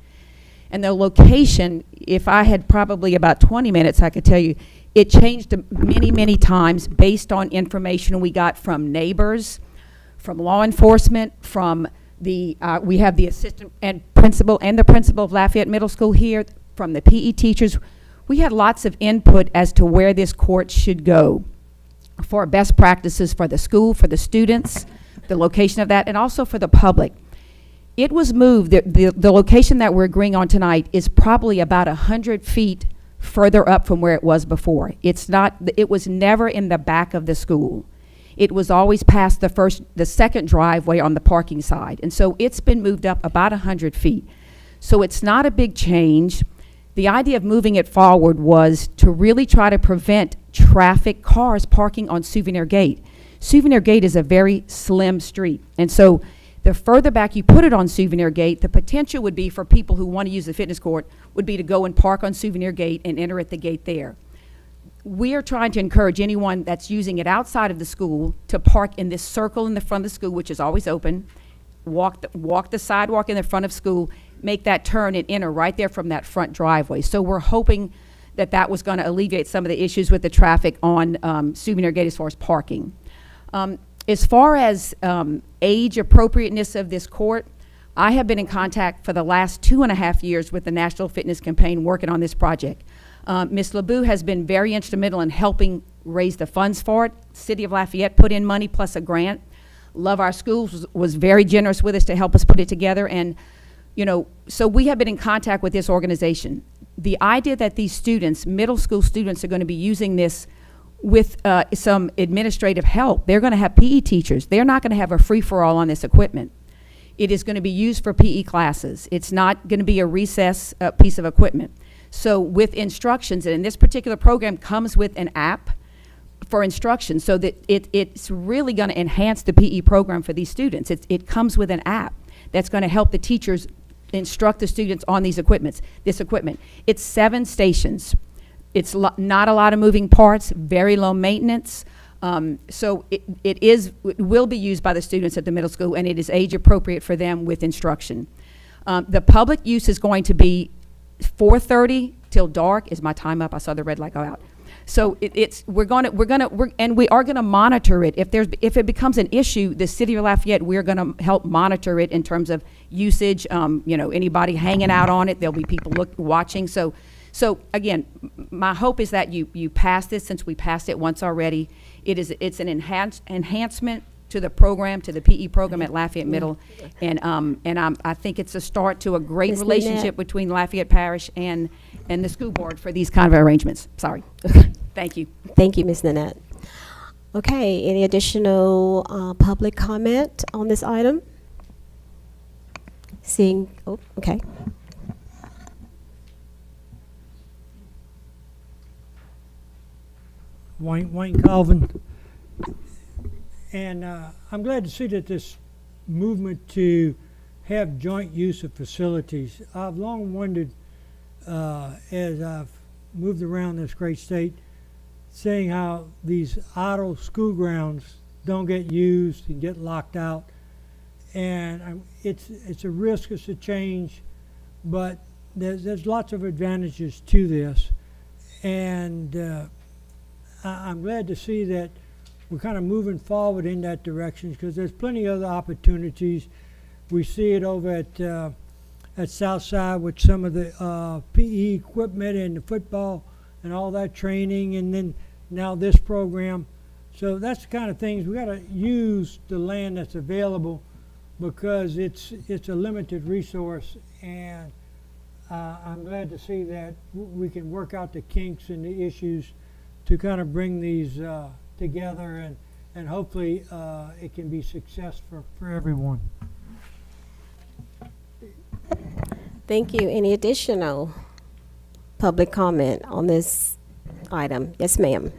And the location, if I had probably about 20 minutes, I could tell you, it changed many, many times based on information we got from neighbors, from law enforcement, from the, we have the assistant and principal and the principal of Lafayette Middle School here, from the PE teachers. We had lots of input as to where this court should go. for best practices for the school, for the students, the location of that, and also for the public. It was moved, the location that we're agreeing on tonight is probably about 100 feet further up from where it was before. It was never in the back of the school. It was always past the second driveway on the parking side. And so it's been moved up about 100 feet. So it's not a big change. The idea of moving it forward was to really try to prevent cars parking on Souvenir Gate. Souvenir Gate is a very slim street. And so the further back you put it on Souvenir Gate, the potential would be for people who want to use the fitness court would be to go and park on Souvenir Gate and enter at the gate there. We are trying to encourage anyone that's using it outside of the school to park in this circle in the front of the school, which is always open, walk the sidewalk in the front of school, make that turn and enter right there from that front driveway. So we're hoping that that was going to alleviate some of the issues with the traffic on Souvenir Gate as far as parking. As far as age appropriateness of this court, I have been in contact for the last 2.5 years with the National Fitness Campaign working on this project. Ms. LeBou has been very instrumental in helping raise the funds for it. City of Lafayette put in money plus a grant. Love Our Schools was very generous with us to help us put it together. And, you know, so we have been in contact with this organization. The idea that these students, middle school students, are going to be using this with some administrative help. They're going to have PE teachers. They're not going to have a free-for-all on this equipment. It is going to be used for PE classes. It's not going to be a recess piece of equipment. So with instructions, and this particular program comes with an app for instruction, so that it's really going to enhance the PE program for these students. It comes with an app that's going to help the teachers instruct the students on this equipment. It's 7 stations. It's not a lot of moving parts, very low maintenance. So it will be used by the students at the middle school, and it is age appropriate for them with instruction. The public use is going to be 4:30 till dark. Is my time up? I saw the red light go out. So we are gonna monitor it. If it becomes an issue, the City of Lafayette, we're gonna help monitor it in terms of usage. You know, anybody hanging out on it, there'll be people watching. So again, my hope is that you pass this, since we passed it once already. It's an enhancement to the program, to the PE program at Lafayette Middle, and I think it's a start to a great Ms. relationship Lynette. between Lafayette Parish and the school board for these kind of arrangements. Sorry. Thank you. Thank you, Ms. Nanette. Okay, any additional public comment on this item? Okay. Wayne Calvin. And I'm glad to see that this movement to have joint use of facilities. I've long wondered, as I've moved around this great state, seeing how these idle school grounds don't get used and get locked out. And it's a risk, it's a change, but there's lots of advantages to this. And I'm glad to see that we're kind of moving forward in that direction, because there's plenty of other opportunities. We see it over at Southside with some of the PE equipment and the football and all that training, and then now this program. So that's the kind of things we got to use the land that's available, because it's a limited resource, and I'm glad to see that we can work out the kinks and the issues to kind of bring these together, and hopefully it can be successful for everyone. Thank you. Any additional public comment on this item? Yes, ma'am.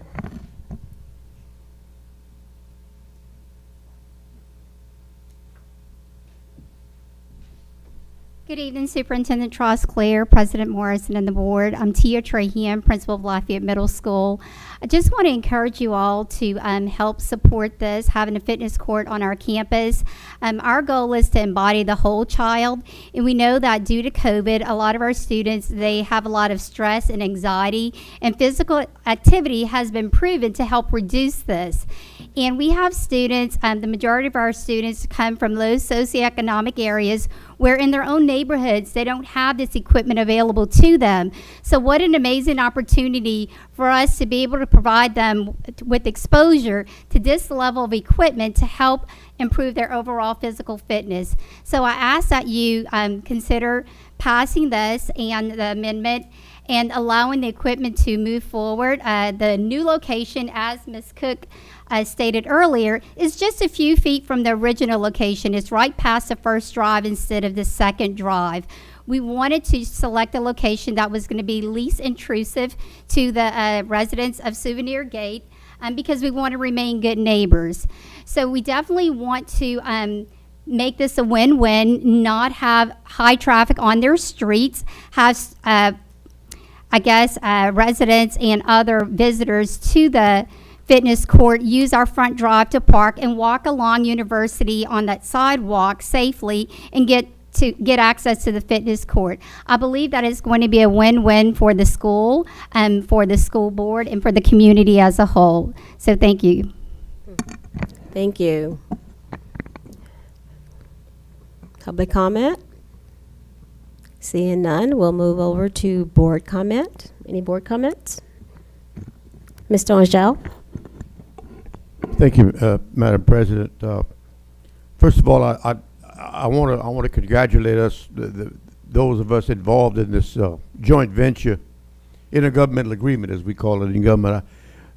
Good evening, Superintendent Trosclair, President Morrison, and the board. I'm Tia Trahan, Principal of Lafayette Middle School. I just want to encourage you all to help support this, having a fitness court on our campus. Our goal is to embody the whole child, and we know that due to COVID, a lot of our students, they have a lot of stress and anxiety, and physical activity has been proven to help reduce this. And we have students, the majority of our students come from low socioeconomic areas where in their own neighborhoods they don't have this equipment available to them. So what an amazing opportunity for us to be able to provide them with exposure to this level of equipment to help improve their overall physical fitness. So I ask that you consider passing this and the amendment and allowing the equipment to move forward. The new location, as Ms. Cook stated earlier, is just a few feet from the original location. It's right past the first drive instead of the second drive. We wanted to select a location that was going to be least intrusive to the residents of Souvenir Gate because we want to remain good neighbors. So we definitely want to make this a win-win, not have high traffic on their streets, have residents and other visitors to the fitness court use our front drive to park and walk along University on that sidewalk safely and get access to the fitness court. I believe that is going to be a win-win for the school, for the school board, and for the community as a whole. So thank you. Thank you. Public comment? Seeing none, we'll move over to board comment. Any board comments? Mr. Angel? Thank you, Madam President. First of all, I want to congratulate us, those of us involved in this joint venture, intergovernmental agreement, as we call it in government.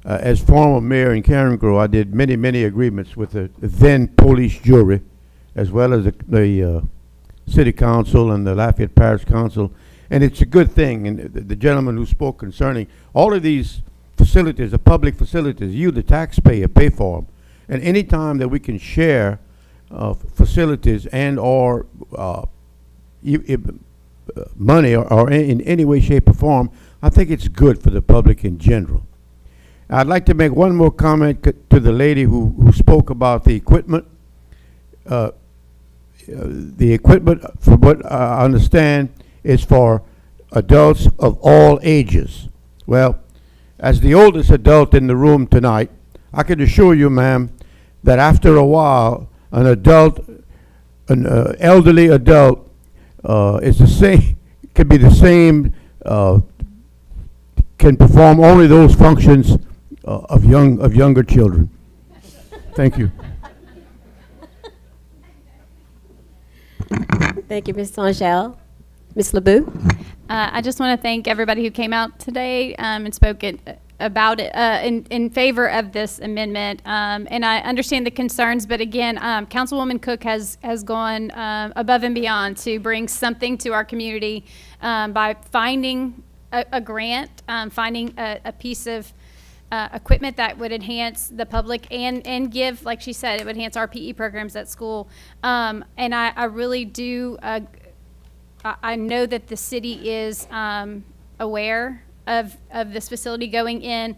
As former mayor in Karen Grove, I did many agreements with the then police jury, as well as the city council and the Lafayette Parish Council, and it's a good thing. And the gentleman who spoke concerning all of these facilities, the public facilities, you, the taxpayer, pay for them. And any time that we can share facilities and or money or in any way, shape, or form, I think it's good for the public in general. I'd like to make one more comment to the lady who spoke about the equipment. The equipment, from what I understand, is for adults of all ages. Well, as the oldest adult in the room tonight, I can assure you, ma'am, that after a while, an elderly adult is the same, can be the same, can perform only those functions of younger children. Thank you. Thank you, Ms. Angel. Ms. LeBeau? I just want to thank everybody who came out today and spoke about it in favor of this amendment. And I understand the concerns, but again, Councilwoman Cook has gone above and beyond to bring something to our community by finding a grant, finding a piece of equipment that would enhance the public and give, like she said, it would enhance our PE programs at school. And I really do, I know that the city is aware of this facility going in.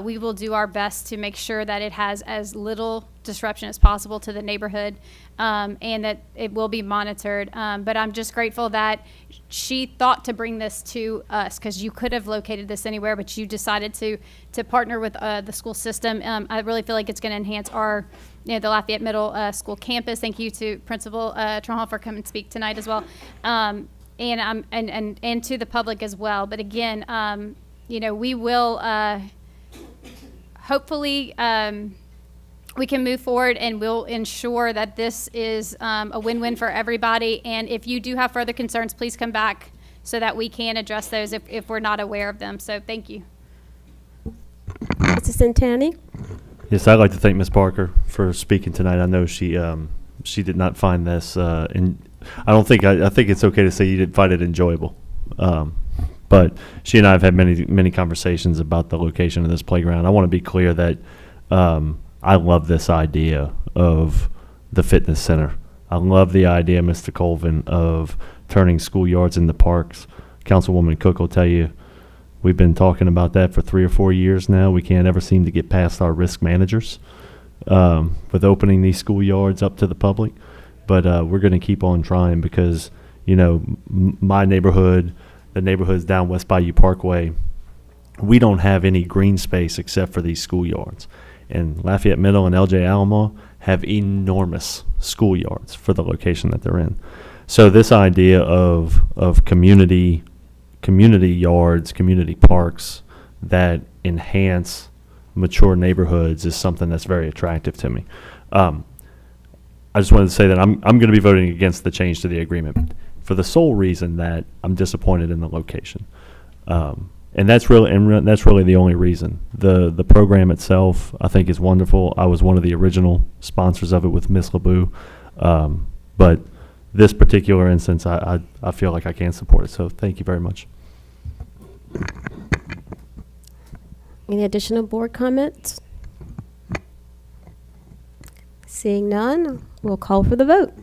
We will do our best to make sure that it has as little disruption as possible to the neighborhood, and that it will be monitored. But I'm just grateful that she thought to bring this to us, because you could have located this anywhere, but you decided to partner with the school system. I really feel like it's going to enhance our, the Lafayette Middle School campus. Thank you to Principal Trahal for coming to speak tonight as well. And to the public as well. But again, we will hopefully we can move forward, and we'll ensure that this is a win-win for everybody. And if you do have further concerns, please come back so that we can address those if we're not aware of them. So thank you. Mr. Centani? Yes, I'd like to thank Ms. Parker for speaking tonight. I know she did not find this I think it's okay to say you didn't find it enjoyable. But she and I have had many conversations about the location of this playground. I want to be clear that I love this idea of the fitness center. I love the idea, Mr. Colvin, of turning schoolyards into parks. Councilwoman Cook will tell you, we've been talking about that for 3 or 4 years now. We can't ever seem to get past our risk managers with opening these schoolyards up to the public. But we're going to keep on trying because, my neighborhood, the neighborhoods down West Bayou Parkway, we don't have any green space except for these schoolyards. and Lafayette Middle and LJ Alamo have enormous schoolyards for the location that they're in. So this idea of community yards, community parks that enhance mature neighborhoods is something that's very attractive to me. I just wanted to say that I'm going to be voting against the change to the agreement for the sole reason that I'm disappointed in the location. And that's really the only reason. The program itself, I think, is wonderful. I was one of the original sponsors of it with Ms. LeBeau. But this particular instance, I feel like I can't support it. So thank you very much. Any additional board comments? Seeing none, we'll call for the vote.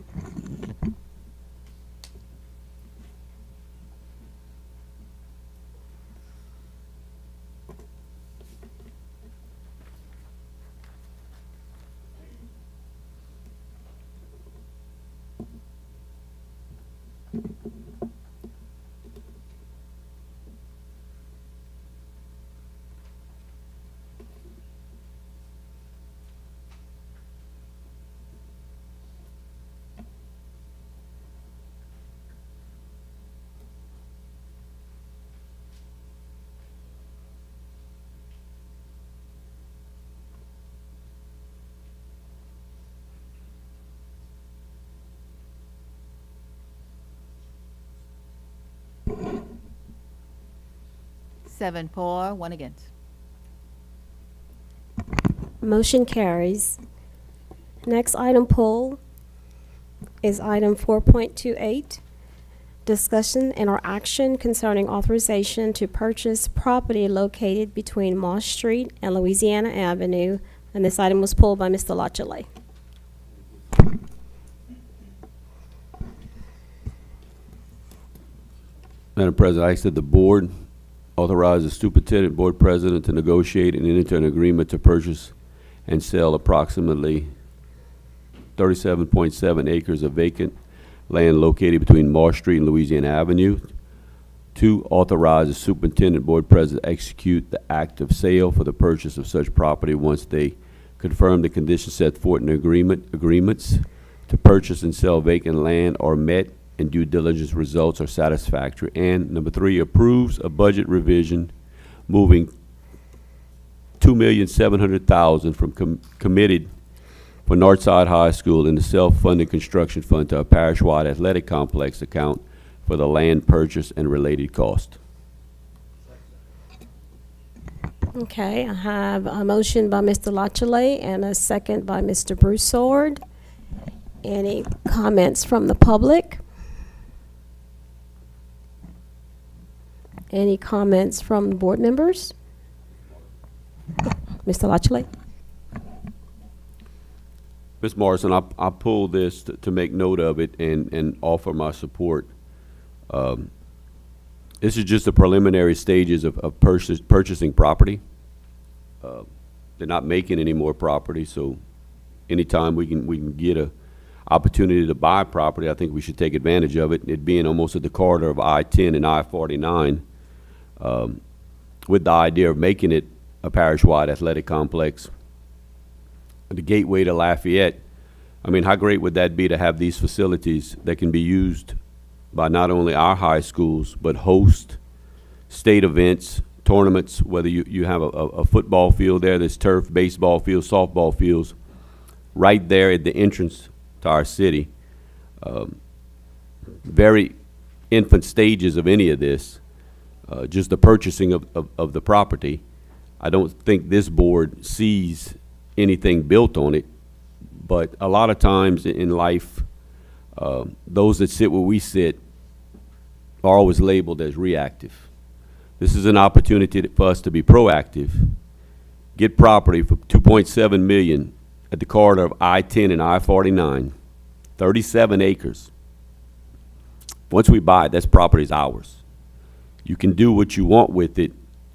Seven for, one against. Motion carries. Next item pulled is item 4.28, discussion and/or action concerning authorization to purchase property located between Moss Street and Louisiana Avenue. And this item was pulled by Mr. Lachele. Madam President, I ask that the board authorize the superintendent board president to negotiate and enter into an agreement to purchase and sell approximately 37.7 acres of vacant land located between Moss Street and Louisiana Avenue. 2, authorize the superintendent board president to execute the act of sale for the purchase of such property once they confirm the conditions set forth in the agreements to purchase and sell vacant land are met and due diligence results are satisfactory. And number 3, approves a budget revision moving $2,700,000 from committed for Northside High School in the self-funded construction fund to a parish-wide athletic complex account for the land purchase and related cost. Okay, I have a motion by Mr. Lachele and a second by Mr. Broussard. Any comments from the public? Any comments from the board members? Mr. Lachele? Ms. Morrison, I pulled this to make note of it and offer my support. This is just the preliminary stages of purchasing property. They're not making any more property, so anytime we can get a opportunity to buy property, I think we should take advantage of it. It being almost at the corridor of I-10 and I-49, with the idea of making it a parish-wide athletic complex, the gateway to Lafayette. I mean, how great would that be to have these facilities that can be used by not only our high schools, but host state events, tournaments, whether you have a football field there, there's turf, baseball fields, softball fields, right there at the entrance to our city. Very infant stages of any of this, just the purchasing of the property. I don't think this board sees anything built on it, but a lot of times in life, those that sit where we sit are always labeled as reactive. This is an opportunity for us to be proactive, get property for $2.7 million at the corridor of I-10 and I-49, 37 acres. Once we buy it, that property is ours. You can do what you want with it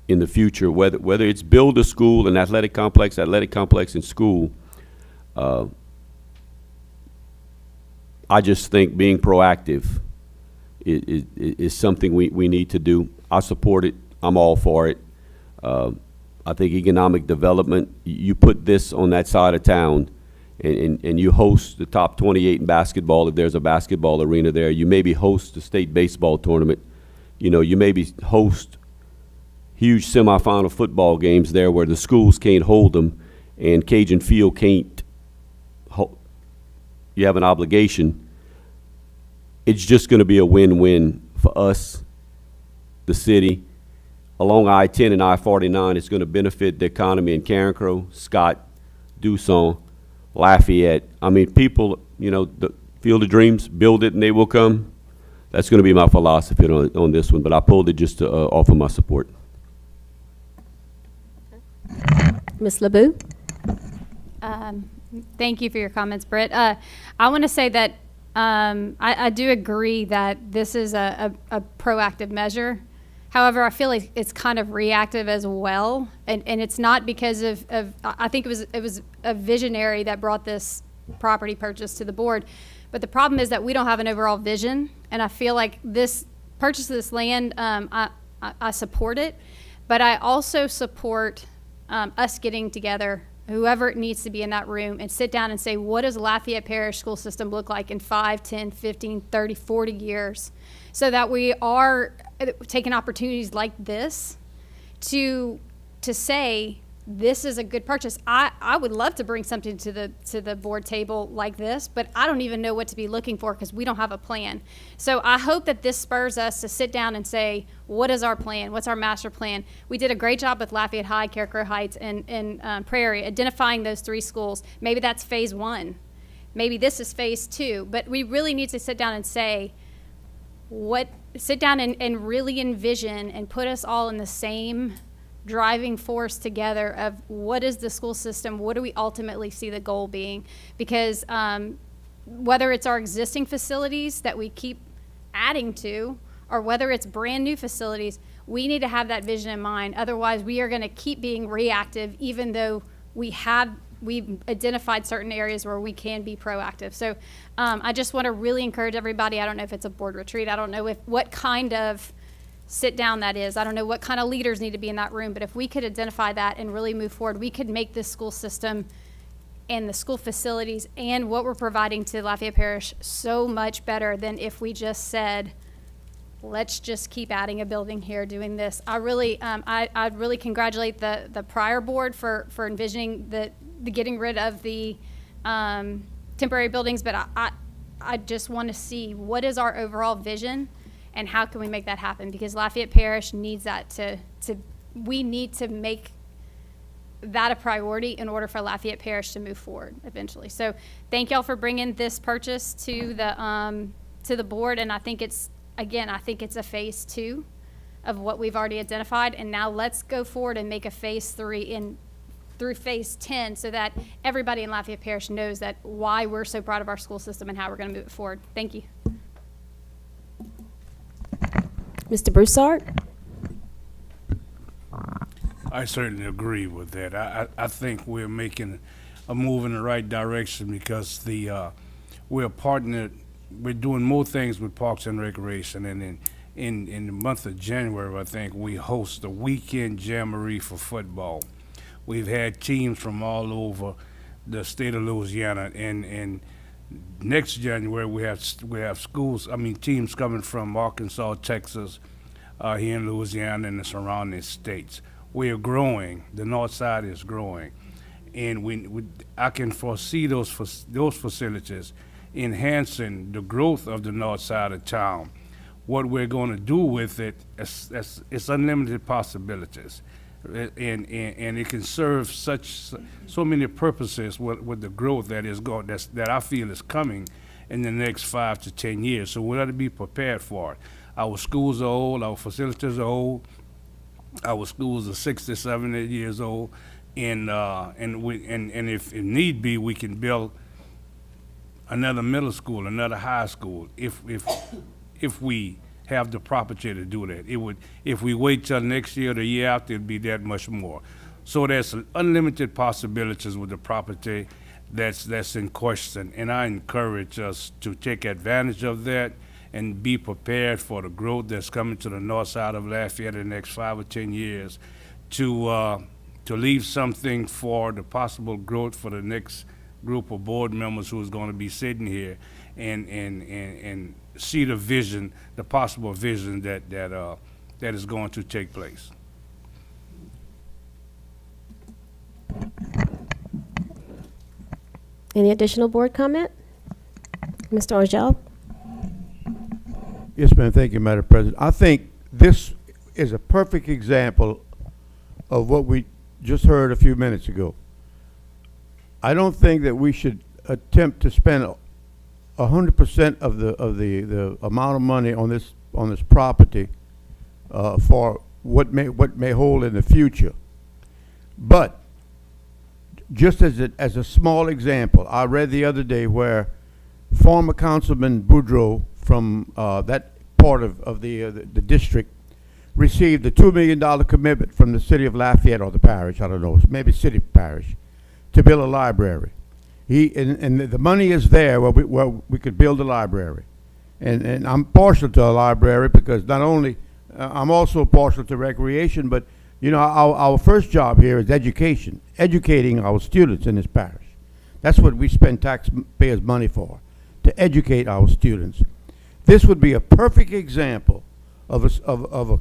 in the future, whether it's build a school, an athletic complex and school. I just think being proactive is something we need to do. I support it. I'm all for it. I think economic development, you put this on that side of town, and you host the top 28 in basketball, if there's a basketball arena there. You maybe host the state baseball tournament. You know, you maybe host huge semifinal football games there where the schools can't hold them and Cajun Field can't. You have an obligation. It's just going to be a win-win for us, the city. Along I-10 and I-49, it's going to benefit the economy in Carencro, Scott, Dusson, Lafayette. I mean, people, you know, the Field of Dreams, build it and they will come. That's going to be my philosophy on this one, but I pulled it just to offer my support. Ms. LeBeau? Thank you for your comments, Britt. I want to say that I do agree that this is a proactive measure. However, I feel like it's kind of reactive as well, and it's not because of I think it was a visionary that brought this property purchase to the board, but the problem is that we don't have an overall vision, and I feel like this purchase of this land, I support it, but I also support us getting together, whoever it needs to be in that room, and sit down and say, what does Lafayette Parish school system look like in 5, 10, 15, 30, 40 years, so that we are taking opportunities like this to say this is a good purchase. I would love to bring something to the board table like this, but I don't even know what to be looking for because we don't have a plan. So I hope that this spurs us to sit down and say, what is our plan? What's our master plan? We did a great job with Lafayette High, Carencro Heights, and Prairie, identifying those 3 schools. Maybe that's phase 1. Maybe this is phase 2. But we really need to sit down and say, sit down and really envision and put us all in the same driving force together of what is the school system, what do we ultimately see the goal being, because whether it's our existing facilities that we keep adding to or whether it's brand new facilities, we need to have that vision in mind. Otherwise, we are going to keep being reactive even though we've identified certain areas where we can be proactive. So I just want to really encourage everybody. I don't know if it's a board retreat. I don't know what kind of sit down that is. I don't know what kind of leaders need to be in that room, but if we could identify that and really move forward, we could make this school system and the school facilities and what we're providing to Lafayette Parish so much better than if we just said, let's just keep adding a building here, doing this. I really, I'd really congratulate the prior board for envisioning the getting rid of the temporary buildings, but I just want to see what is our overall vision and how can we make that happen, because Lafayette Parish needs that we need to make that a priority in order for Lafayette Parish to move forward eventually. So thank y'all for bringing this purchase to the board, and I think it's a phase 2 of what we've already identified, and now let's go forward and make a phase 3 through phase 10 so that everybody in Lafayette Parish knows that why we're so proud of our school system and how we're going to move it forward. Thank you. Mr. Broussard? I certainly agree with that. I think we're making a move in the right direction because we're partnered. We're doing more things with Parks and Recreation, and in the month of January, I think we host a weekend jamboree for football. We've had teams from all over the state of Louisiana, and next January we have teams coming from Arkansas, Texas, here in Louisiana and the surrounding states. We are growing. The north side is growing, and I can foresee those facilities enhancing the growth of the north side of town. What we're going to do with it it's unlimited possibilities, and it can serve so many purposes with the growth that I feel is coming in the next 5 to 10 years. So we ought to be prepared for it. Our schools are old. Our facilities are old. Our schools are 60, 70 years old, and if need be, we can build another middle school, another high school, if we have the property to do that. If we wait till next year or the year after, it'd be that much more. So there's unlimited possibilities with the property that's in question, and I encourage us to take advantage of that and be prepared for the growth that's coming to the north side of Lafayette in the next 5 or 10 years to to leave something for the possible growth for the next group of board members who is going to be sitting here and see the vision, the possible vision that is going to take place. Any additional board comment? Mr. Orgel? Yes, ma'am. Thank you, Madam President. I think this is a perfect example of what we just heard a few minutes ago. I don't think that we should attempt to spend 100% of the amount of money on this property for what may hold in the future. But just as a small example, I read the other day where former Councilman Boudreaux from that part of the district received a $2 million commitment from the city of Lafayette, or the parish, I don't know, maybe city parish, to build a library. And the money is there where we could build a library. And I'm partial to a library because not only, I'm also partial to recreation, but you know, our first job here is education, educating our students in this parish. That's what we spend taxpayers' money for, to educate our students. This would be a perfect example of a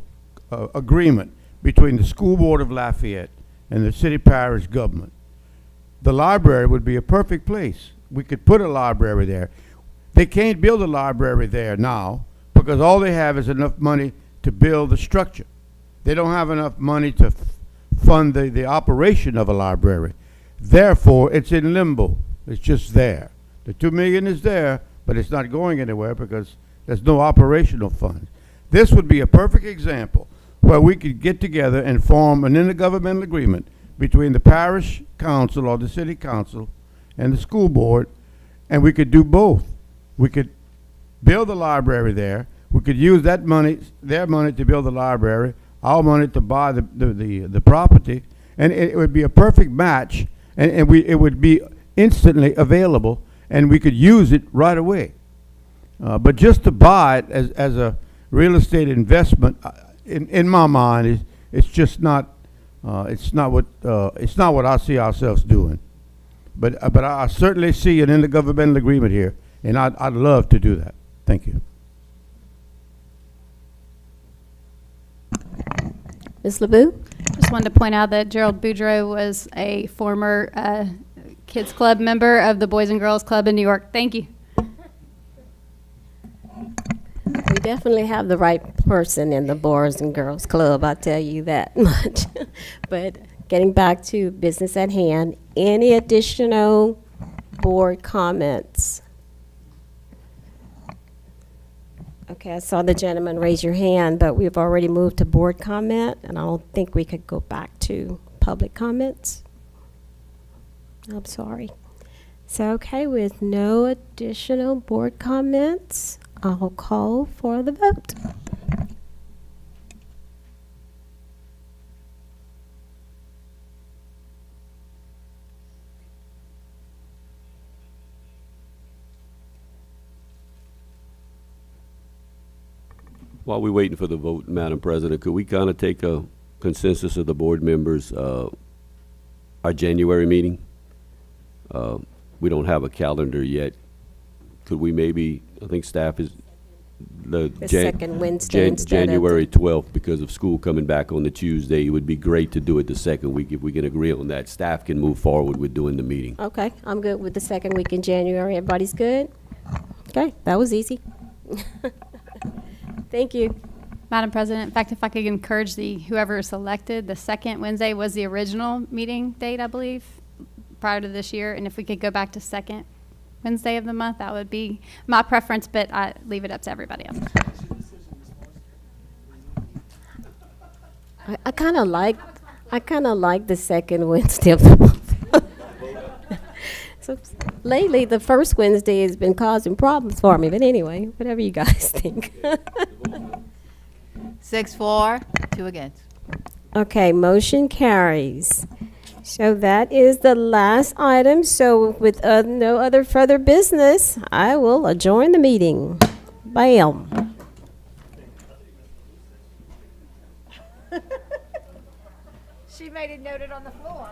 agreement between the School Board of Lafayette and the city parish government. The library would be a perfect place. We could put a library there. They can't build a library there now because all they have is enough money to build the structure. They don't have enough money to fund the operation of a library. Therefore, it's in limbo. It's just there. The $2 million is there, but it's not going anywhere because there's no operational funds. This would be a perfect example where we could get together and form an intergovernmental agreement between the parish council or the city council and the school board, and we could do both. We could build a library there. We could use that money, their money, to build the library, our money to buy the property, and it would be a perfect match, and it would be instantly available, and we could use it right away. But just to buy it as a real estate investment, in my mind, it's just not. It's not what I see ourselves doing. But I certainly see an intergovernmental agreement here, and I'd love to do that. Thank you. Ms. LeBeau? Just wanted to point out that Gerald Boudreaux was a former Kids Club member of the Boys and Girls Club in New York. Thank you. We definitely have the right person in the Boys and Girls Club, I'll tell you that much. But getting back to business at hand, any additional board comments? Okay, I saw the gentleman raise your hand, but we've already moved to board comment, and I don't think we could go back to public comments. I'm sorry. So, okay, with no additional board comments, I'll call for the vote. While we're waiting for the vote, Madam President, could we kind of take a consensus of the board members, our January meeting? We don't have a calendar yet. Could we maybe, I think staff is The second Wednesday instead of January 12th, because of school coming back on the Tuesday. It would be great to do it the second week. If we can agree on that, staff can move forward with doing the meeting. Okay, I'm good with the second week in January. Everybody's good? Okay, that was easy. Thank you. Madam President, in fact, if I could encourage whoever is selected, the second Wednesday was the original meeting date, I believe, prior to this year. And if we could go back to second Wednesday of the month, that would be my preference, but I leave it up to everybody else. I kind of like the second Wednesday of the month. So lately, the first Wednesday has been causing problems for me. But anyway, whatever you guys think. 6-4, 2 against. Okay, motion carries. So that is the last item. So with no other further business, I will adjourn the meeting. Bam. She made it noted on the floor.